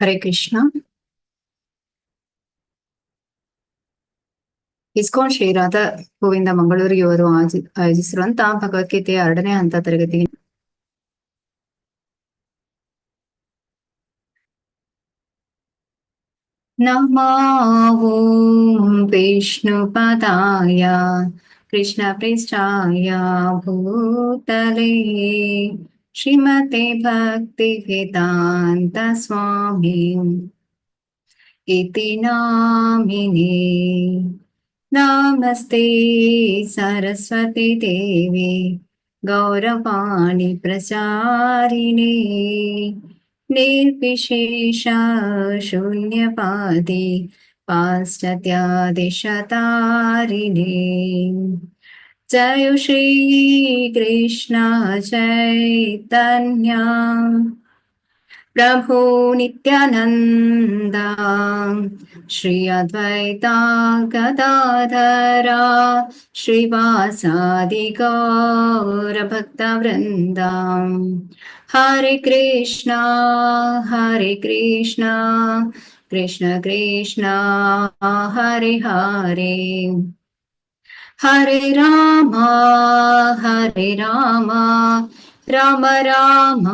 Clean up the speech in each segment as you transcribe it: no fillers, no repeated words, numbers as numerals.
Hare Krishna. ISKCON Shri Radha Govinda ಮಂಗಳೂರಿಗೆ ಅವರು ಆಯೋಜಿಸಿರುವಂತಹ ಭಗವದ್ಗೀತೆಯ 2ನೇ ಹಂತ ತರಗತಿಗೆ ನಮೋ ವಿಷ್ಣುಪದಾಯ ಕೃಷ್ಣ ಪ್ರೇಷ್ಠಾಯ ಭೂತಲೇ ಶ್ರೀಮತೆ ಭಕ್ತಿ ವೇದಾಂತ ಸ್ವಾಮಿ ಇತಿ ನಾಮಿನೇ. ನಮಸ್ತೆ ಸರಸ್ವತಿ ದೇವಿ ಗೌರವಾಣಿ ಪ್ರಚಾರಿಣೇ ನಿರ್ವಿಶೇಷ ಶೂನ್ಯಪಾದಿ ಪಾಶ್ಚಾತ್ಯಾದಿಶತಾರಿಣೇ. ಜಯ ಶ್ರೀ ಕೃಷ್ಣ ಚೈತನ್ಯ ಪ್ರಭು ನಿತ್ಯಾನಂದ ಶ್ರೀ ಅದ್ವೈತ ಗದಾಧರ ಶ್ರೀವಾಸಾದಿ ಗೌರ ಭಕ್ತ ವೃಂದ. ಹರೆ ಕೃಷ್ಣ ಕೃಷ್ಣ ಕೃಷ್ಣ ಹರೆ ಹರೆ, ಹರೆ ರಾಮ ರಾಮ ರಾಮ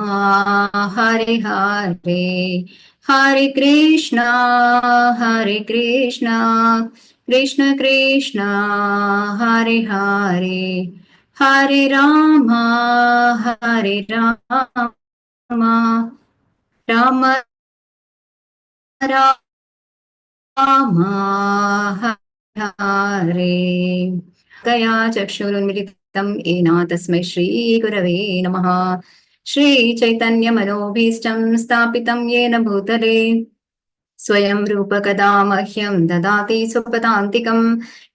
ಹರೆ ಹರೆ, ಹರೆ ಕೃಷ್ಣ ಕೃಷ್ಣ ಕೃಷ್ಣ ಹರೆ ಹರೆ, ಹರೆ ರಾಮ ರಾಮ ರಾಮ ಹರೆ. ಗಯಾ ಚಕ್ಷುರುನ್ಮಿಲಿತಂ येन तस्मै श्री गुरवे नमः. श्री चैतन्य मनोभीष्टं स्थापितं येन भूतले स्वयं रूप कदा मह्यं ददाति स्वपदान्तिकं.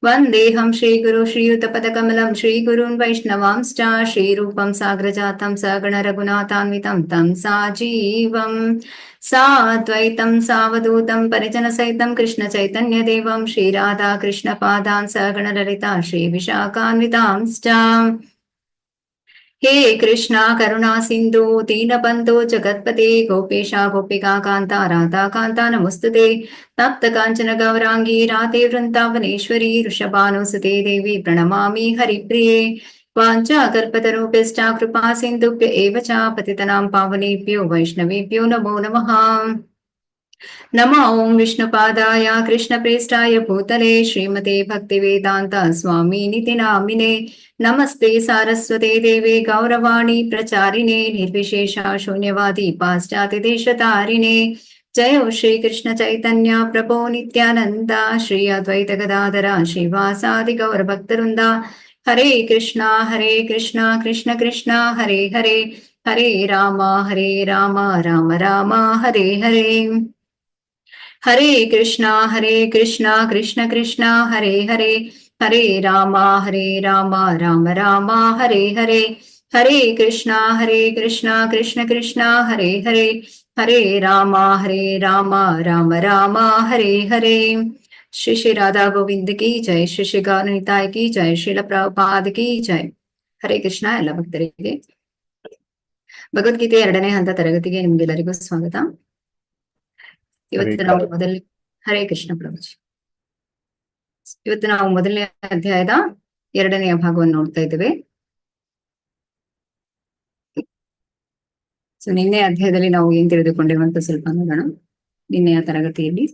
वन्देऽहं श्रीगुरु श्रीयुतपदकमलं श्रीगुरून् वैष्णवांश्च श्रीरूपं साग्रजातं सगण रघुनाथान्वितं तं साजीवं साद्वैतं सावधूतं परिजनसहितं कृष्ण चैतन्यदेवं श्रीराधा कृष्णपादान् सगण ललिता श्रीविशाखान्वितांश्च. हे कृष्णा करुणा सिन्धु दीनबन्धो जगत्पते गोपेशा गोपिका कान्ता राधा कान्ता नमोस्तुते. तप्त काञ्चन गौराङ्गी राधे वृन्दावनेश्वरी वृषभानुसुते देवी प्रणमामि हरिप्रिये. वाञ्छाकल्पतरुभ्यश्च कृपा सिन्धुभ्य एव च पतितनां पावनेभ्यो वैष्णवेभ्यो नमो नमः. नमो ॐ विष्णुपादाय कृष्णप्रेष्ठाय भूतले श्रीमते भक्तिवेदान्त स्वामिनिति नामिने. नमस्ते सारस्वते देवे गौरवाणी प्रचारिणे निर्विशेषा शून्यवादी पाश्चात्यदेशतारिणे. जय श्री कृष्ण चैतन्य प्रभो नित्यानंद श्री अद्वैत गदाधर श्रीवासादि गौर भक्तवृंद. हरे कृष्णा कृष्ण कृष्ण हरे हरे, हरे राम राम राम हरे हरे. हरे कृष्णा कृष्ण कृष्ण हरे हरे, हरे राम राम राम हरे हरे. हरे कृष्णा कृष्ण कृष्ण हरे हरे, हरे राम राम राम हरे हरे. श्री श्री राधा गोविंद की जय, श्री श्री गौरनिताय की जय, ಶ್ರೀಲ ಪ್ರಭುಪಾದ की जय. ಹರೇ ಕೃಷ್ಣ. ಎಲ್ಲ ಭಕ್ತರಿಗೆ ಭಗವದ್ಗೀತೆ 2ನೇ ಹಂತ ತರಗತಿಗೆ ನಿಮ್ಗೆಲ್ಲರಿಗೂ ಸ್ವಾಗತ. ಇವತ್ತು ನಾವು ಹರೇ ಕೃಷ್ಣ ಪ್ರಭುಜಿ. ಇವತ್ತು ನಾವು ಮೊದಲನೇ ಅಧ್ಯಾಯದ 2ನೇ ಭಾಗವನ್ನು ನೋಡ್ತಾ ಇದ್ದೇವೆ. ಸೊ ನಿನ್ನೆ ಅಧ್ಯಾಯದಲ್ಲಿ ನಾವು ಏನ್ ತಿಳಿದುಕೊಂಡೇವೆ ಅಂತ ಸ್ವಲ್ಪ ನೋಡೋಣ. ನಿನ್ನೆಯ ತರಗತಿಯಲ್ಲಿ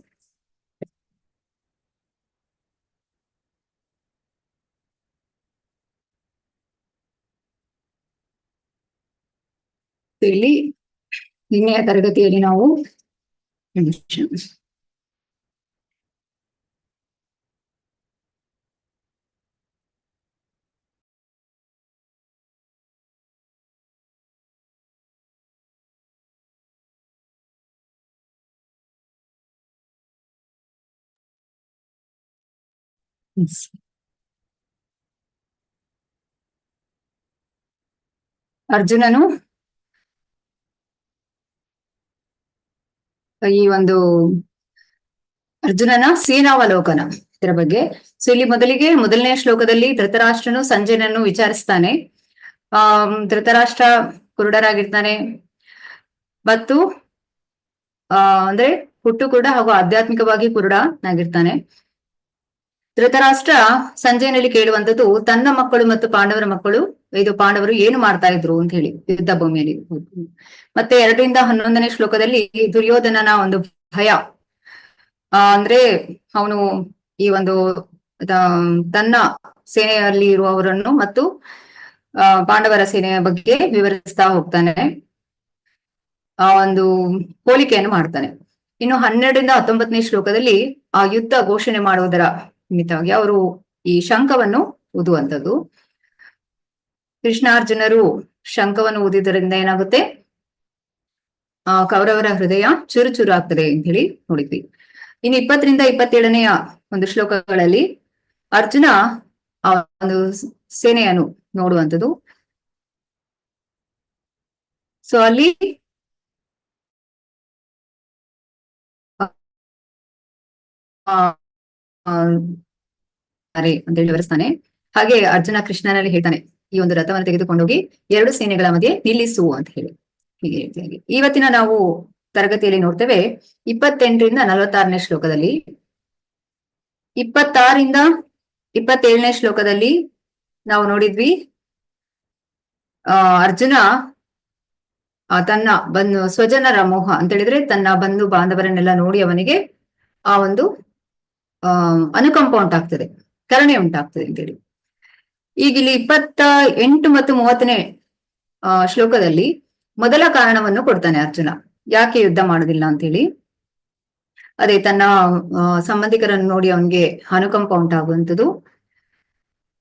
ಇಲ್ಲಿ ನಿನ್ನೆಯ ತರಗತಿಯಲ್ಲಿ ನಾವು ಅರ್ಜುನನು ಈ ಒಂದು ಅರ್ಜುನನ ಸೇನಾವಲೋಕನ ಇದರ ಬಗ್ಗೆ. ಸೊ ಇಲ್ಲಿ ಮೊದಲನೇ ಶ್ಲೋಕದಲ್ಲಿ ಧೃತರಾಷ್ಟ್ರನು ಸಂಜಯನನ್ನು ವಿಚಾರಿಸ್ತಾನೆ. ಧೃತರಾಷ್ಟ್ರ ಕುರುಡರಾಗಿರ್ತಾನೆ ಮತ್ತು ಅಂದ್ರೆ ಹುಟ್ಟು ಕೂಡ ಹಾಗೂ ಆಧ್ಯಾತ್ಮಿಕವಾಗಿ ಕುರುಡನಾಗಿರ್ತಾನೆ. ಧೃತರಾಷ್ಟ್ರ ಸಂಜಯನಲ್ಲಿ ಕೇಳುವಂತದ್ದು ತನ್ನ ಮಕ್ಕಳು ಮತ್ತು ಪಾಂಡವರ ಮಕ್ಕಳು ಇದು ಪಾಂಡವರು ಏನು ಮಾಡ್ತಾ ಇದ್ರು ಅಂತ ಹೇಳಿ ಯುದ್ಧ ಭೂಮಿಯಲ್ಲಿ. ಮತ್ತೆ 2-11 ಶ್ಲೋಕದಲ್ಲಿ ದುರ್ಯೋಧನನ ಒಂದು ಭಯ, ಅಂದ್ರೆ ಅವನು ಈ ಒಂದು ತನ್ನ ಸೇನೆಯಲ್ಲಿ ಇರುವವರನ್ನು ಮತ್ತು ಪಾಂಡವರ ಸೇನೆಯ ಬಗ್ಗೆ ವಿವರಿಸ್ತಾ ಹೋಗ್ತಾನೆ, ಆ ಒಂದು ಹೋಲಿಕೆಯನ್ನು ಮಾಡ್ತಾನೆ. ಇನ್ನು 12-19 ಶ್ಲೋಕದಲ್ಲಿ ಆ ಯುದ್ಧ ಘೋಷಣೆ ಮಾಡುವುದರ ನಿಮಿತ್ತವಾಗಿ ಅವರು ಈ ಶಂಖವನ್ನು ಊದುವಂಥದ್ದು. ಕೃಷ್ಣಾರ್ಜುನರು ಶಂಖವನ್ನು ಊದಿದ್ರಿಂದ ಏನಾಗುತ್ತೆ, ಕೌರವರ ಹೃದಯ ಚುರುಚುರು ಆಗ್ತದೆ ಅಂತ ಹೇಳಿ ನೋಡಿದ್ವಿ. ಇನ್ನು 20-27 ಒಂದು ಶ್ಲೋಕಗಳಲ್ಲಿ ಅರ್ಜುನ ಆ ಒಂದು ಸೇನೆಯನ್ನು ನೋಡುವಂಥದ್ದು. ಸೊ ಅಲ್ಲಿ ಅಂತ ಹೇಳಿ ವಿವರಿಸ್ತಾನೆ. ಹಾಗೆ ಅರ್ಜುನ ಕೃಷ್ಣನಲ್ಲಿ ಹೇಳ್ತಾನೆ, ಈ ಒಂದು ರಥವನ್ನು ತೆಗೆದುಕೊಂಡೋಗಿ 2 ಸೇನೆಗಳ ಮಧ್ಯೆ ನಿಲ್ಲಿಸು ಅಂತ ಹೇಳಿ. ಹೀಗೆ ರೀತಿಯಾಗಿ ಇವತ್ತಿನ ನಾವು ತರಗತಿಯಲ್ಲಿ ನೋಡ್ತೇವೆ 28-46 ಶ್ಲೋಕದಲ್ಲಿ. 26-27 ಶ್ಲೋಕದಲ್ಲಿ ನಾವು ನೋಡಿದ್ವಿ, ಅರ್ಜುನ ತನ್ನ ಸ್ವಜನರ ಮೋಹ ಅಂತ ಹೇಳಿದ್ರೆ ತನ್ನ ಬಂಧು ಬಾಂಧವರನ್ನೆಲ್ಲ ನೋಡಿ ಅವನಿಗೆ ಆ ಒಂದು ಅನುಕಂಪ ಉಂಟಾಗ್ತದೆ, ಕರುಣೆ ಉಂಟಾಗ್ತದೆ ಅಂತೇಳಿ. ಈಗ ಇಲ್ಲಿ 28 ಮತ್ತು 30 ಶ್ಲೋಕದಲ್ಲಿ ಮೊದಲ ಕಾರಣವನ್ನು ಕೊಡ್ತಾನೆ ಅರ್ಜುನ, ಯಾಕೆ ಯುದ್ಧ ಮಾಡುದಿಲ್ಲ ಅಂತ ಹೇಳಿ. ಅದೇ ತನ್ನ ಸಂಬಂಧಿಕರನ್ನು ನೋಡಿ ಅವನಿಗೆ ಅನುಕಂಪ ಉಂಟಾಗುವಂಥದ್ದು.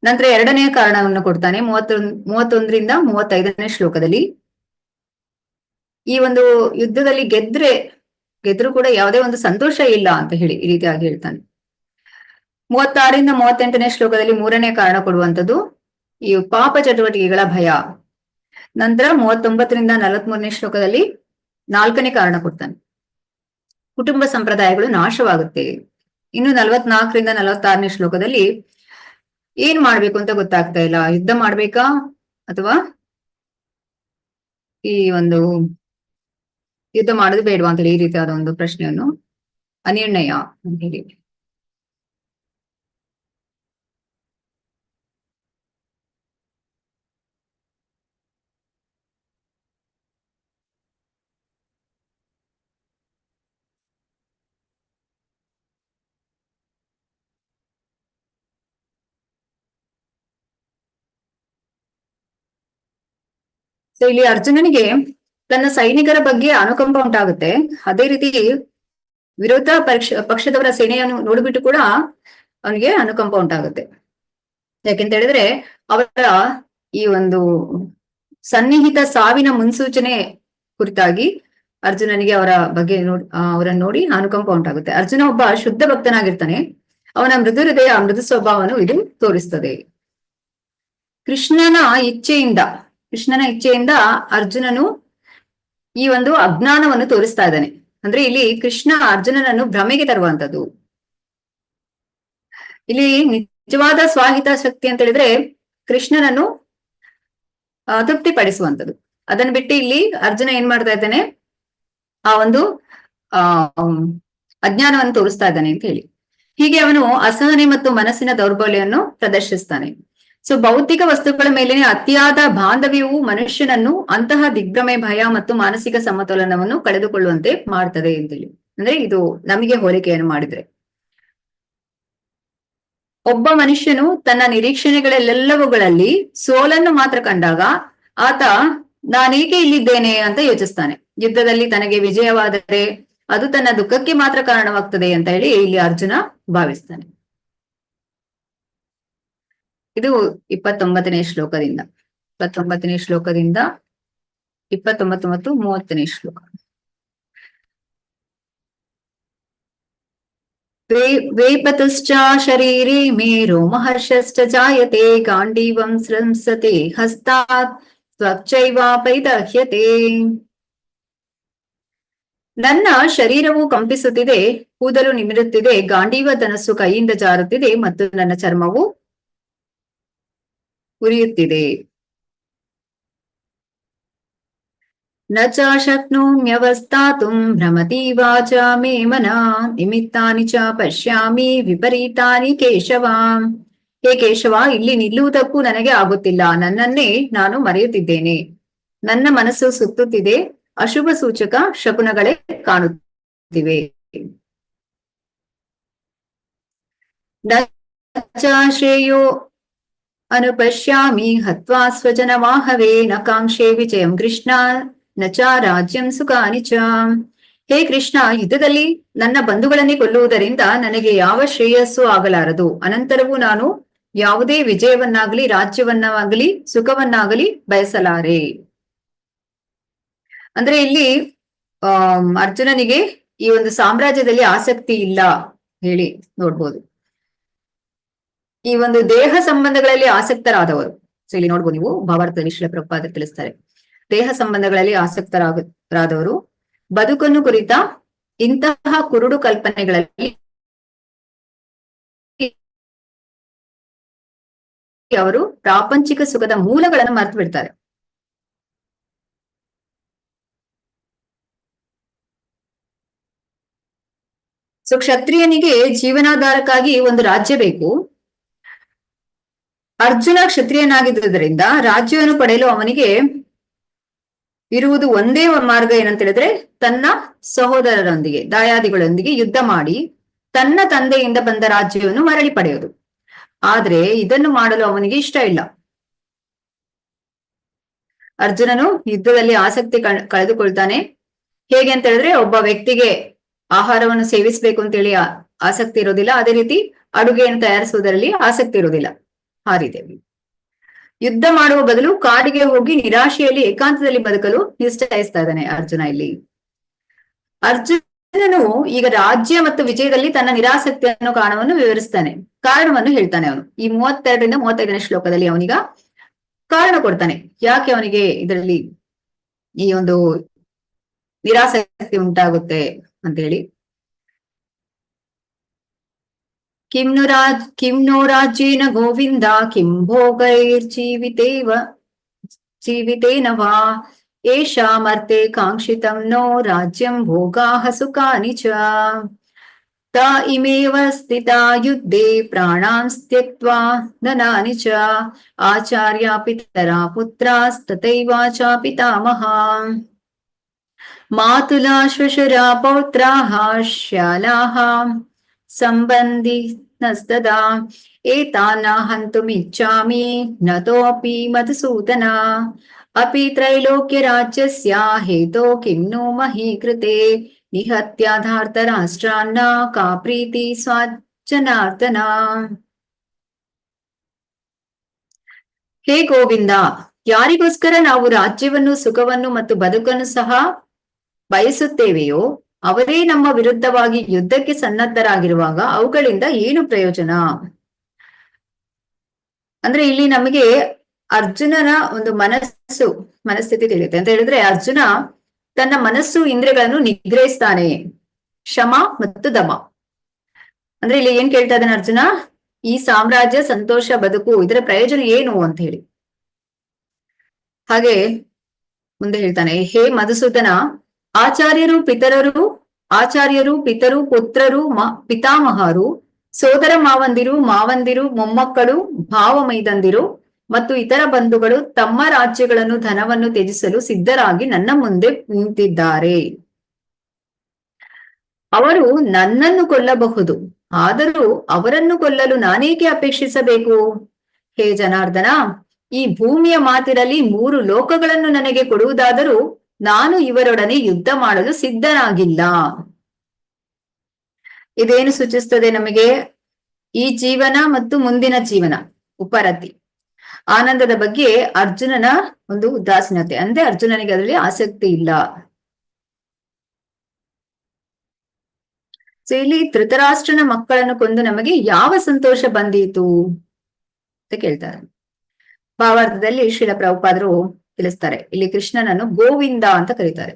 ನಂತರ 2ನೇ ಕಾರಣವನ್ನು ಕೊಡ್ತಾನೆ 31-35 ಶ್ಲೋಕದಲ್ಲಿ. ಈ ಒಂದು ಯುದ್ಧದಲ್ಲಿ ಗೆದ್ರು ಕೂಡ ಯಾವುದೇ ಒಂದು ಸಂತೋಷ ಇಲ್ಲ ಅಂತ ಹೇಳಿ ಈ ರೀತಿಯಾಗಿ ಹೇಳ್ತಾನೆ. 36-38 ಶ್ಲೋಕದಲ್ಲಿ 3ನೇ ಕಾರಣ ಕೊಡುವಂಥದ್ದು ಈ ಪಾಪ ಚಟುವಟಿಕೆಗಳ ಭಯ. ನಂತರ 39-43 ಶ್ಲೋಕದಲ್ಲಿ 4ನೇ ಕಾರಣ ಕೊಡ್ತಾನೆ, ಕುಟುಂಬ ಸಂಪ್ರದಾಯಗಳು ನಾಶವಾಗುತ್ತೆ. ಇನ್ನು 44-46 ಶ್ಲೋಕದಲ್ಲಿ ಏನ್ ಮಾಡ್ಬೇಕು ಅಂತ ಗೊತ್ತಾಗ್ತಾ ಇಲ್ಲ, ಯುದ್ಧ ಮಾಡ್ಬೇಕಾ ಅಥವಾ ಈ ಒಂದು ಯುದ್ಧ ಮಾಡೋದು ಬೇಡವಾ ಅಂತ ಹೇಳಿ ಈ ರೀತಿಯಾದ ಒಂದು ಪ್ರಶ್ನೆಯನ್ನು ಅನಿರ್ಣಯ ಅಂತ ಹೇಳಿ. ಸೊ ಇಲ್ಲಿ ಅರ್ಜುನನಿಗೆ ತನ್ನ ಸೈನಿಕರ ಬಗ್ಗೆ ಅನುಕಂಪ ಉಂಟಾಗುತ್ತೆ. ಅದೇ ರೀತಿ ವಿರೋಧ ಪಕ್ಷದವರ ಸೇನೆಯನ್ನು ನೋಡಿಬಿಟ್ಟು ಕೂಡ ಅವನಿಗೆ ಅನುಕಂಪ ಉಂಟಾಗುತ್ತೆ. ಯಾಕೆಂತ ಹೇಳಿದ್ರೆ ಅವರ ಈ ಒಂದು ಸನ್ನಿಹಿತ ಸಾವಿನ ಮುನ್ಸೂಚನೆ ಕುರಿತಾಗಿ ಅರ್ಜುನನಿಗೆ ಅವರ ಬಗ್ಗೆ ಅವರನ್ನು ನೋಡಿ ಅನುಕಂಪ ಉಂಟಾಗುತ್ತೆ. ಅರ್ಜುನ ಒಬ್ಬ ಶುದ್ಧ ಭಕ್ತನಾಗಿರ್ತಾನೆ, ಅವನ ಮೃದು ಹೃದಯ ಮೃದು ಸ್ವಭಾವವನ್ನು ಇದು ತೋರಿಸ್ತದೆ. ಕೃಷ್ಣನ ಇಚ್ಛೆಯಿಂದ ಅರ್ಜುನನು ಈ ಒಂದು ಅಜ್ಞಾನವನ್ನು ತೋರಿಸ್ತಾ ಇದ್ದಾನೆ. ಅಂದ್ರೆ ಇಲ್ಲಿ ಕೃಷ್ಣ ಅರ್ಜುನನನ್ನು ಭ್ರಮೆಗೆ ತರುವಂತದ್ದು. ಇಲ್ಲಿ ನಿಜವಾದ ಸ್ವಾಹಿತ ಶಕ್ತಿ ಅಂತ ಹೇಳಿದ್ರೆ ಕೃಷ್ಣನನ್ನು ತೃಪ್ತಿಪಡಿಸುವಂಥದ್ದು. ಅದನ್ನು ಬಿಟ್ಟು ಇಲ್ಲಿ ಅರ್ಜುನ ಏನ್ ಮಾಡ್ತಾ ಇದ್ದಾನೆ, ಆ ಒಂದು ಅಜ್ಞಾನವನ್ನು ತೋರಿಸ್ತಾ ಇದ್ದಾನೆ ಅಂತ ಹೇಳಿ. ಹೀಗೆ ಅವನು ಅಸಹನೆ ಮತ್ತು ಮನಸ್ಸಿನ ದೌರ್ಬಲ್ಯವನ್ನು ಪ್ರದರ್ಶಿಸ್ತಾನೆ. ಸೊ ಭೌತಿಕ ವಸ್ತುಗಳ ಮೇಲೆ ಅತಿಯಾದ ಬಾಂಧವ್ಯವು ಮನುಷ್ಯನನ್ನು ಅಂತಹ ದಿಗ್ಭ್ರಮೆ, ಭಯ ಮತ್ತು ಮಾನಸಿಕ ಸಮತೋಲನವನ್ನು ಕಳೆದುಕೊಳ್ಳುವಂತೆ ಮಾಡ್ತದೆ ಅಂತೇಳಿ. ಅಂದ್ರೆ ಇದು ನಮಗೆ ಹೋಲಿಕೆಯನ್ನು ಮಾಡಿದ್ರೆ, ಒಬ್ಬ ಮನುಷ್ಯನು ತನ್ನ ನಿರೀಕ್ಷಣೆಗಳೆಲ್ಲವುಗಳಲ್ಲಿ ಸೋಲನ್ನು ಮಾತ್ರ ಕಂಡಾಗ ಆತ ನಾನೇಕೆ ಇಲ್ಲಿದ್ದೇನೆ ಅಂತ ಯೋಚಿಸ್ತಾನೆ. ಯುದ್ಧದಲ್ಲಿ ತನಗೆ ವಿಜಯವಾದರೆ ಅದು ತನ್ನ ದುಃಖಕ್ಕೆ ಮಾತ್ರ ಕಾರಣವಾಗ್ತದೆ ಅಂತ ಹೇಳಿ ಇಲ್ಲಿ ಅರ್ಜುನ ಭಾವಿಸ್ತಾನೆ. ಇದು 29ನೇ ಶ್ಲೋಕದಿಂದ 29 ಮತ್ತು 30ನೇ ಶ್ಲೋಕ. ವೇಪತುಶ್ಚ ಶರೀರೆ ಮೇ ರೋಮಹರ್ಷಶ್ಚ ಜಾಯತೆ ಗಾಂಡೀವಂ ಸ್ರಂಸತೆ ಹಸ್ತಾತ್ ತ್ವಚ್ಚೈವ ಪರಿದಹ್ಯತೆ. ನನ್ನ ಶರೀರವು ಕಂಪಿಸುತ್ತಿದೆ, ಕೂದಲು ನಿಮಿರುತ್ತಿದೆ, ಗಾಂಡೀವ ಧನಸ್ಸು ಕೈಯಿಂದ ಜಾರುತ್ತಿದೆ ಮತ್ತು ನನ್ನ ಚರ್ಮವು ಉರಿಯುತ್ತಿದೆ. ನ ಚ ಶಕ್ನೋಮ್ಯವಸ್ಥಾತುಂ ಭ್ರಮತಿ ವಾಚಾ ಮೇ ಮನಃ ನಿಮಿತ್ತಾನಿ ಚ ಪಶ್ಯಾಮಿ ವಿಪರೀತಾನಿ ಕೇಶವ. ಹೇ ಕೇಶವ, ಇಲ್ಲಿ ನಿಲ್ಲುವುದಕ್ಕೂ ನನಗೆ ಆಗುತ್ತಿಲ್ಲ. ನನ್ನನ್ನೇ ನಾನು ಮರೆಯುತ್ತಿದ್ದೇನೆ. ನನ್ನ ಮನಸ್ಸು ಸುತ್ತುತ್ತಿದೆ. ಅಶುಭ ಸೂಚಕ ಶಕುನಗಳೇ ಕಾಣುತ್ತಿವೆ. ನ ಚ ಶ್ರೇಯೋ ಅನುಪಶ್ಯಾಮಿ ಹತ್ವಾ ಸ್ವಜನಮಾಹವೇ ನ ಕಾಂಕ್ಷೆ ವಿಜಯಂ ಕೃಷ್ಣ ನ ಚ ರಾಜ್ಯಂ ಸುಖಾನಿ ಚ. ಹೇ ಕೃಷ್ಣ, ಯುದ್ಧದಲ್ಲಿ ನನ್ನ ಬಂಧುಗಳನ್ನೇ ಕೊಲ್ಲುವುದರಿಂದ ನನಗೆ ಯಾವ ಶ್ರೇಯಸ್ಸು ಆಗಲಾರದು. ಅನಂತರವೂ ನಾನು ಯಾವುದೇ ವಿಜಯವನ್ನಾಗಲಿ ರಾಜ್ಯವನ್ನಾಗಲಿ ಸುಖವನ್ನಾಗಲಿ ಬಯಸಲಾರೆ. ಅಂದ್ರೆ ಇಲ್ಲಿ ಅರ್ಜುನನಿಗೆ ಈ ಒಂದು ಸಾಮ್ರಾಜ್ಯದಲ್ಲಿ ಆಸಕ್ತಿ ಇಲ್ಲ ಹೇಳಿ ನೋಡ್ಬೋದು. ಈ ಒಂದು ದೇಹ ಸಂಬಂಧಗಳಲ್ಲಿ ಆಸಕ್ತರಾದವರು, ಸೊ ಇಲ್ಲಿ ನೋಡ್ಬೋದು ನೀವು ಭಾವಾರ್ಥದಲ್ಲಿ ಶ್ರೀಲ ಪ್ರಭುಪಾದರು ತಿಳಿಸ್ತಾರೆ, ದೇಹ ಸಂಬಂಧಗಳಲ್ಲಿ ಆಸಕ್ತರಾದವರು ಬದುಕನ್ನು ಕುರಿತ ಇಂತಹ ಕುರುಡು ಕಲ್ಪನೆಗಳಲ್ಲಿ ಅವರು ಪ್ರಾಪಂಚಿಕ ಸುಖದ ಮೂಲಗಳನ್ನು ಮರೆತು ಬಿಡ್ತಾರೆ. ಸೊ ಕ್ಷತ್ರಿಯನಿಗೆ ಜೀವನಾಧಾರಕ್ಕಾಗಿ ಒಂದು ರಾಜ್ಯ ಬೇಕು. ಅರ್ಜುನ ಕ್ಷತ್ರಿಯನಾಗಿದ್ದರಿಂದ ರಾಜ್ಯವನ್ನು ಪಡೆಯಲು ಅವನಿಗೆ ಇರುವುದು ಒಂದೇ ಮಾರ್ಗ ಏನಂತ ಹೇಳಿದ್ರೆ, ತನ್ನ ಸಹೋದರರೊಂದಿಗೆ ದಾಯಾದಿಗಳೊಂದಿಗೆ ಯುದ್ಧ ಮಾಡಿ ತನ್ನ ತಂದೆಯಿಂದ ಬಂದ ರಾಜ್ಯವನ್ನು ಮರಳಿ ಪಡೆಯುವುದು. ಆದ್ರೆ ಇದನ್ನು ಮಾಡಲು ಅವನಿಗೆ ಇಷ್ಟ ಇಲ್ಲ. ಅರ್ಜುನನು ಯುದ್ಧದಲ್ಲಿ ಆಸಕ್ತಿ ಕಳೆದುಕೊಳ್ತಾನೆ. ಹೇಗೆ ಅಂತ ಹೇಳಿದ್ರೆ, ಒಬ್ಬ ವ್ಯಕ್ತಿಗೆ ಆಹಾರವನ್ನು ಸೇವಿಸಬೇಕು ಅಂತೇಳಿ ಆಸಕ್ತಿ ಇರೋದಿಲ್ಲ. ಅದೇ ರೀತಿ ಅಡುಗೆಯನ್ನು ತಯಾರಿಸುವುದರಲ್ಲಿ ಆಸಕ್ತಿ ಇರುವುದಿಲ್ಲ. ಆ ರೀತಿಯಾಗಿ ಯುದ್ಧ ಮಾಡುವ ಬದಲು ಕಾಡಿಗೆ ಹೋಗಿ ನಿರಾಶೆಯಲ್ಲಿ ಏಕಾಂತದಲ್ಲಿ ಬದುಕಲು ನಿಶ್ಚಯಿಸ್ತಾ ಇದ್ದಾನೆ ಅರ್ಜುನ. ಇಲ್ಲಿ ಅರ್ಜುನನು ಈಗ ರಾಜ್ಯ ಮತ್ತು ವಿಜಯದಲ್ಲಿ ತನ್ನ ನಿರಾಸಕ್ತಿ ಅನ್ನೋ ಕಾರಣವನ್ನು ವಿವರಿಸ್ತಾನೆ, ಕಾರಣವನ್ನು ಹೇಳ್ತಾನೆ. ಅವನು ಈ 32ರಿಂದ 35ನೇ ಶ್ಲೋಕದಲ್ಲಿ ಅವನಿಗ ಕಾರಣ ಕೊಡ್ತಾನೆ, ಯಾಕೆ ಅವನಿಗೆ ಇದರಲ್ಲಿ ಈ ಒಂದು ನಿರಾಸಕ್ತಿ ಉಂಟಾಗುತ್ತೆ ಅಂತ ಹೇಳಿ. ಕಿಂ ನೋ ರಾಜ್ಯೇನ ಗೋವಿಂದ ಕಿಂ ಜೀವಿತೇನ ವಾ ಏಷಾಮರ್ತೆ ಕಾಂಕ್ಷಿತಂ ನೋ ರಾಜ್ಯಂ ಭೋಗಾಃ ಸುಖಾನಿ ಚ. ತ ಇಮೇವ ಸ್ಥಿತಾ ಯುದ್ಧೇ ಪ್ರಾಣಾನ್ ತ್ಯಕ್ತ್ವಾ ಧನಾನಿ ಚ ಆಚಾರ್ಯ ಪಿತರಾ ಪುತ್ರಾಸ್ತಥೈವಾಚ ಪಿತಾಮಹಾ ಮಾತುಲಾ ಶ್ವಶುರಾ ಪೌತ್ರಾಃ ಶ್ಯಾಲಾಃ ಸಂಬಂಧಿ ನಸ್ತದಾ ಏತಾನ ಹಂತುಮಿಚ್ಛಾಮಿ ನತೋಪಿ ಮಧುಸೂದನ ಅಪಿ ತ್ರೈಲೋಕ್ಯ ರಾಜ್ಯಸ್ಯ ಹೇತೋ ಕಿಂ ನು ಮಹೀ ಕೃತೆ ನಿಹತ್ಯ ಧಾರ್ತರಾಷ್ಟ್ರಾನ್ನ ಕಾ ಪ್ರೀತಿ ಸ್ವಾಜ್ಜನಾರ್ದನ. ಹೇ ಗೋವಿಂದ, ಯಾರಿಗೋಸ್ಕರ ನಾವು ರಾಜ್ಯವನ್ನು ಸುಖವನ್ನು ಮತ್ತು ಬದುಕನ್ನು ಸಹ ಬಯಸುತ್ತೇವೆಯೋ ಅವರೇ ನಮ್ಮ ವಿರುದ್ಧವಾಗಿ ಯುದ್ಧಕ್ಕೆ ಸನ್ನದ್ಧರಾಗಿರುವಾಗ ಅವುಗಳಿಂದ ಏನು ಪ್ರಯೋಜನ? ಅಂದ್ರೆ ಇಲ್ಲಿ ನಮಗೆ ಅರ್ಜುನನ ಒಂದು ಮನಸ್ಥಿತಿ ತಿಳಿಯುತ್ತೆ. ಅಂತ ಹೇಳಿದ್ರೆ, ಅರ್ಜುನ ತನ್ನ ಮನಸ್ಸು ಇಂದ್ರಿಯಗಳನ್ನು ನಿಗ್ರಹಿಸ್ತಾನೆ, ಶಮ ಮತ್ತು ದಮ. ಅಂದ್ರೆ ಇಲ್ಲಿ ಏನ್ ಕೇಳ್ತಾ ಇದ್ದಾನೆ ಅರ್ಜುನ, ಈ ಸಾಮ್ರಾಜ್ಯ, ಸಂತೋಷ, ಬದುಕು, ಇದರ ಪ್ರಯೋಜನ ಏನು ಅಂತ ಹೇಳಿ. ಹಾಗೆ ಮುಂದೆ ಹೇಳ್ತಾನೆ, ಹೇ ಮಧುಸೂದನ, ಆಚಾರ್ಯರು, ಪಿತರು, ಪುತ್ರರು, ಪಿತಾಮಹರು, ಸೋದರ ಮಾವಂದಿರು, ಮೊಮ್ಮಕ್ಕಳು, ಭಾವ ಮೈದಂದಿರು ಮತ್ತು ಇತರ ಬಂಧುಗಳು ತಮ್ಮ ರಾಜ್ಯಗಳನ್ನು ಧನವನ್ನು ತ್ಯಜಿಸಲು ಸಿದ್ಧರಾಗಿ ನನ್ನ ಮುಂದೆ ನಿಂತಿದ್ದಾರೆ. ಅವರು ನನ್ನನ್ನು ಕೊಲ್ಲಬಹುದು, ಆದರೂ ಅವರನ್ನು ಕೊಲ್ಲಲು ನಾನೇಕೆ ಅಪೇಕ್ಷಿಸಬೇಕು? ಹೇ ಜನಾರ್ದನ, ಈ ಭೂಮಿಯ ಮಾತಿರಲಿ 3 ಲೋಕಗಳನ್ನು ನನಗೆ ಕೊಡುವುದಾದರೂ ನಾನು ಇವರೊಡನೆ ಯುದ್ಧ ಮಾಡಲು ಸಿದ್ಧನಾಗಿಲ್ಲ. ಇದೇನು ಸೂಚಿಸ್ತದೆ ನಮಗೆ? ಈ ಜೀವನ ಮತ್ತು ಮುಂದಿನ ಜೀವನ, ಉಪರತಿ, ಆನಂದದ ಬಗ್ಗೆ ಅರ್ಜುನನ ಒಂದು ಉದಾಸೀನತೆ. ಅಂದ್ರೆ ಅರ್ಜುನನಿಗೆ ಅದರಲ್ಲಿ ಆಸಕ್ತಿ ಇಲ್ಲ. ಸೊ ಇಲ್ಲಿ ಧೃತರಾಷ್ಟ್ರನ ಮಕ್ಕಳನ್ನು ಕೊಂದು ನಮಗೆ ಯಾವ ಸಂತೋಷ ಬಂದೀತು ಅಂತ ಕೇಳ್ತಾರೆ. ಭಾವಾರ್ಥದಲ್ಲಿ ಶ್ರೀಲ ಪ್ರಭುಪಾದರು ತಿಳಿಸ್ತಾರೆ, ಇಲ್ಲಿ ಕೃಷ್ಣನನ್ನು ಗೋವಿಂದ ಅಂತ ಕರೀತಾರೆ.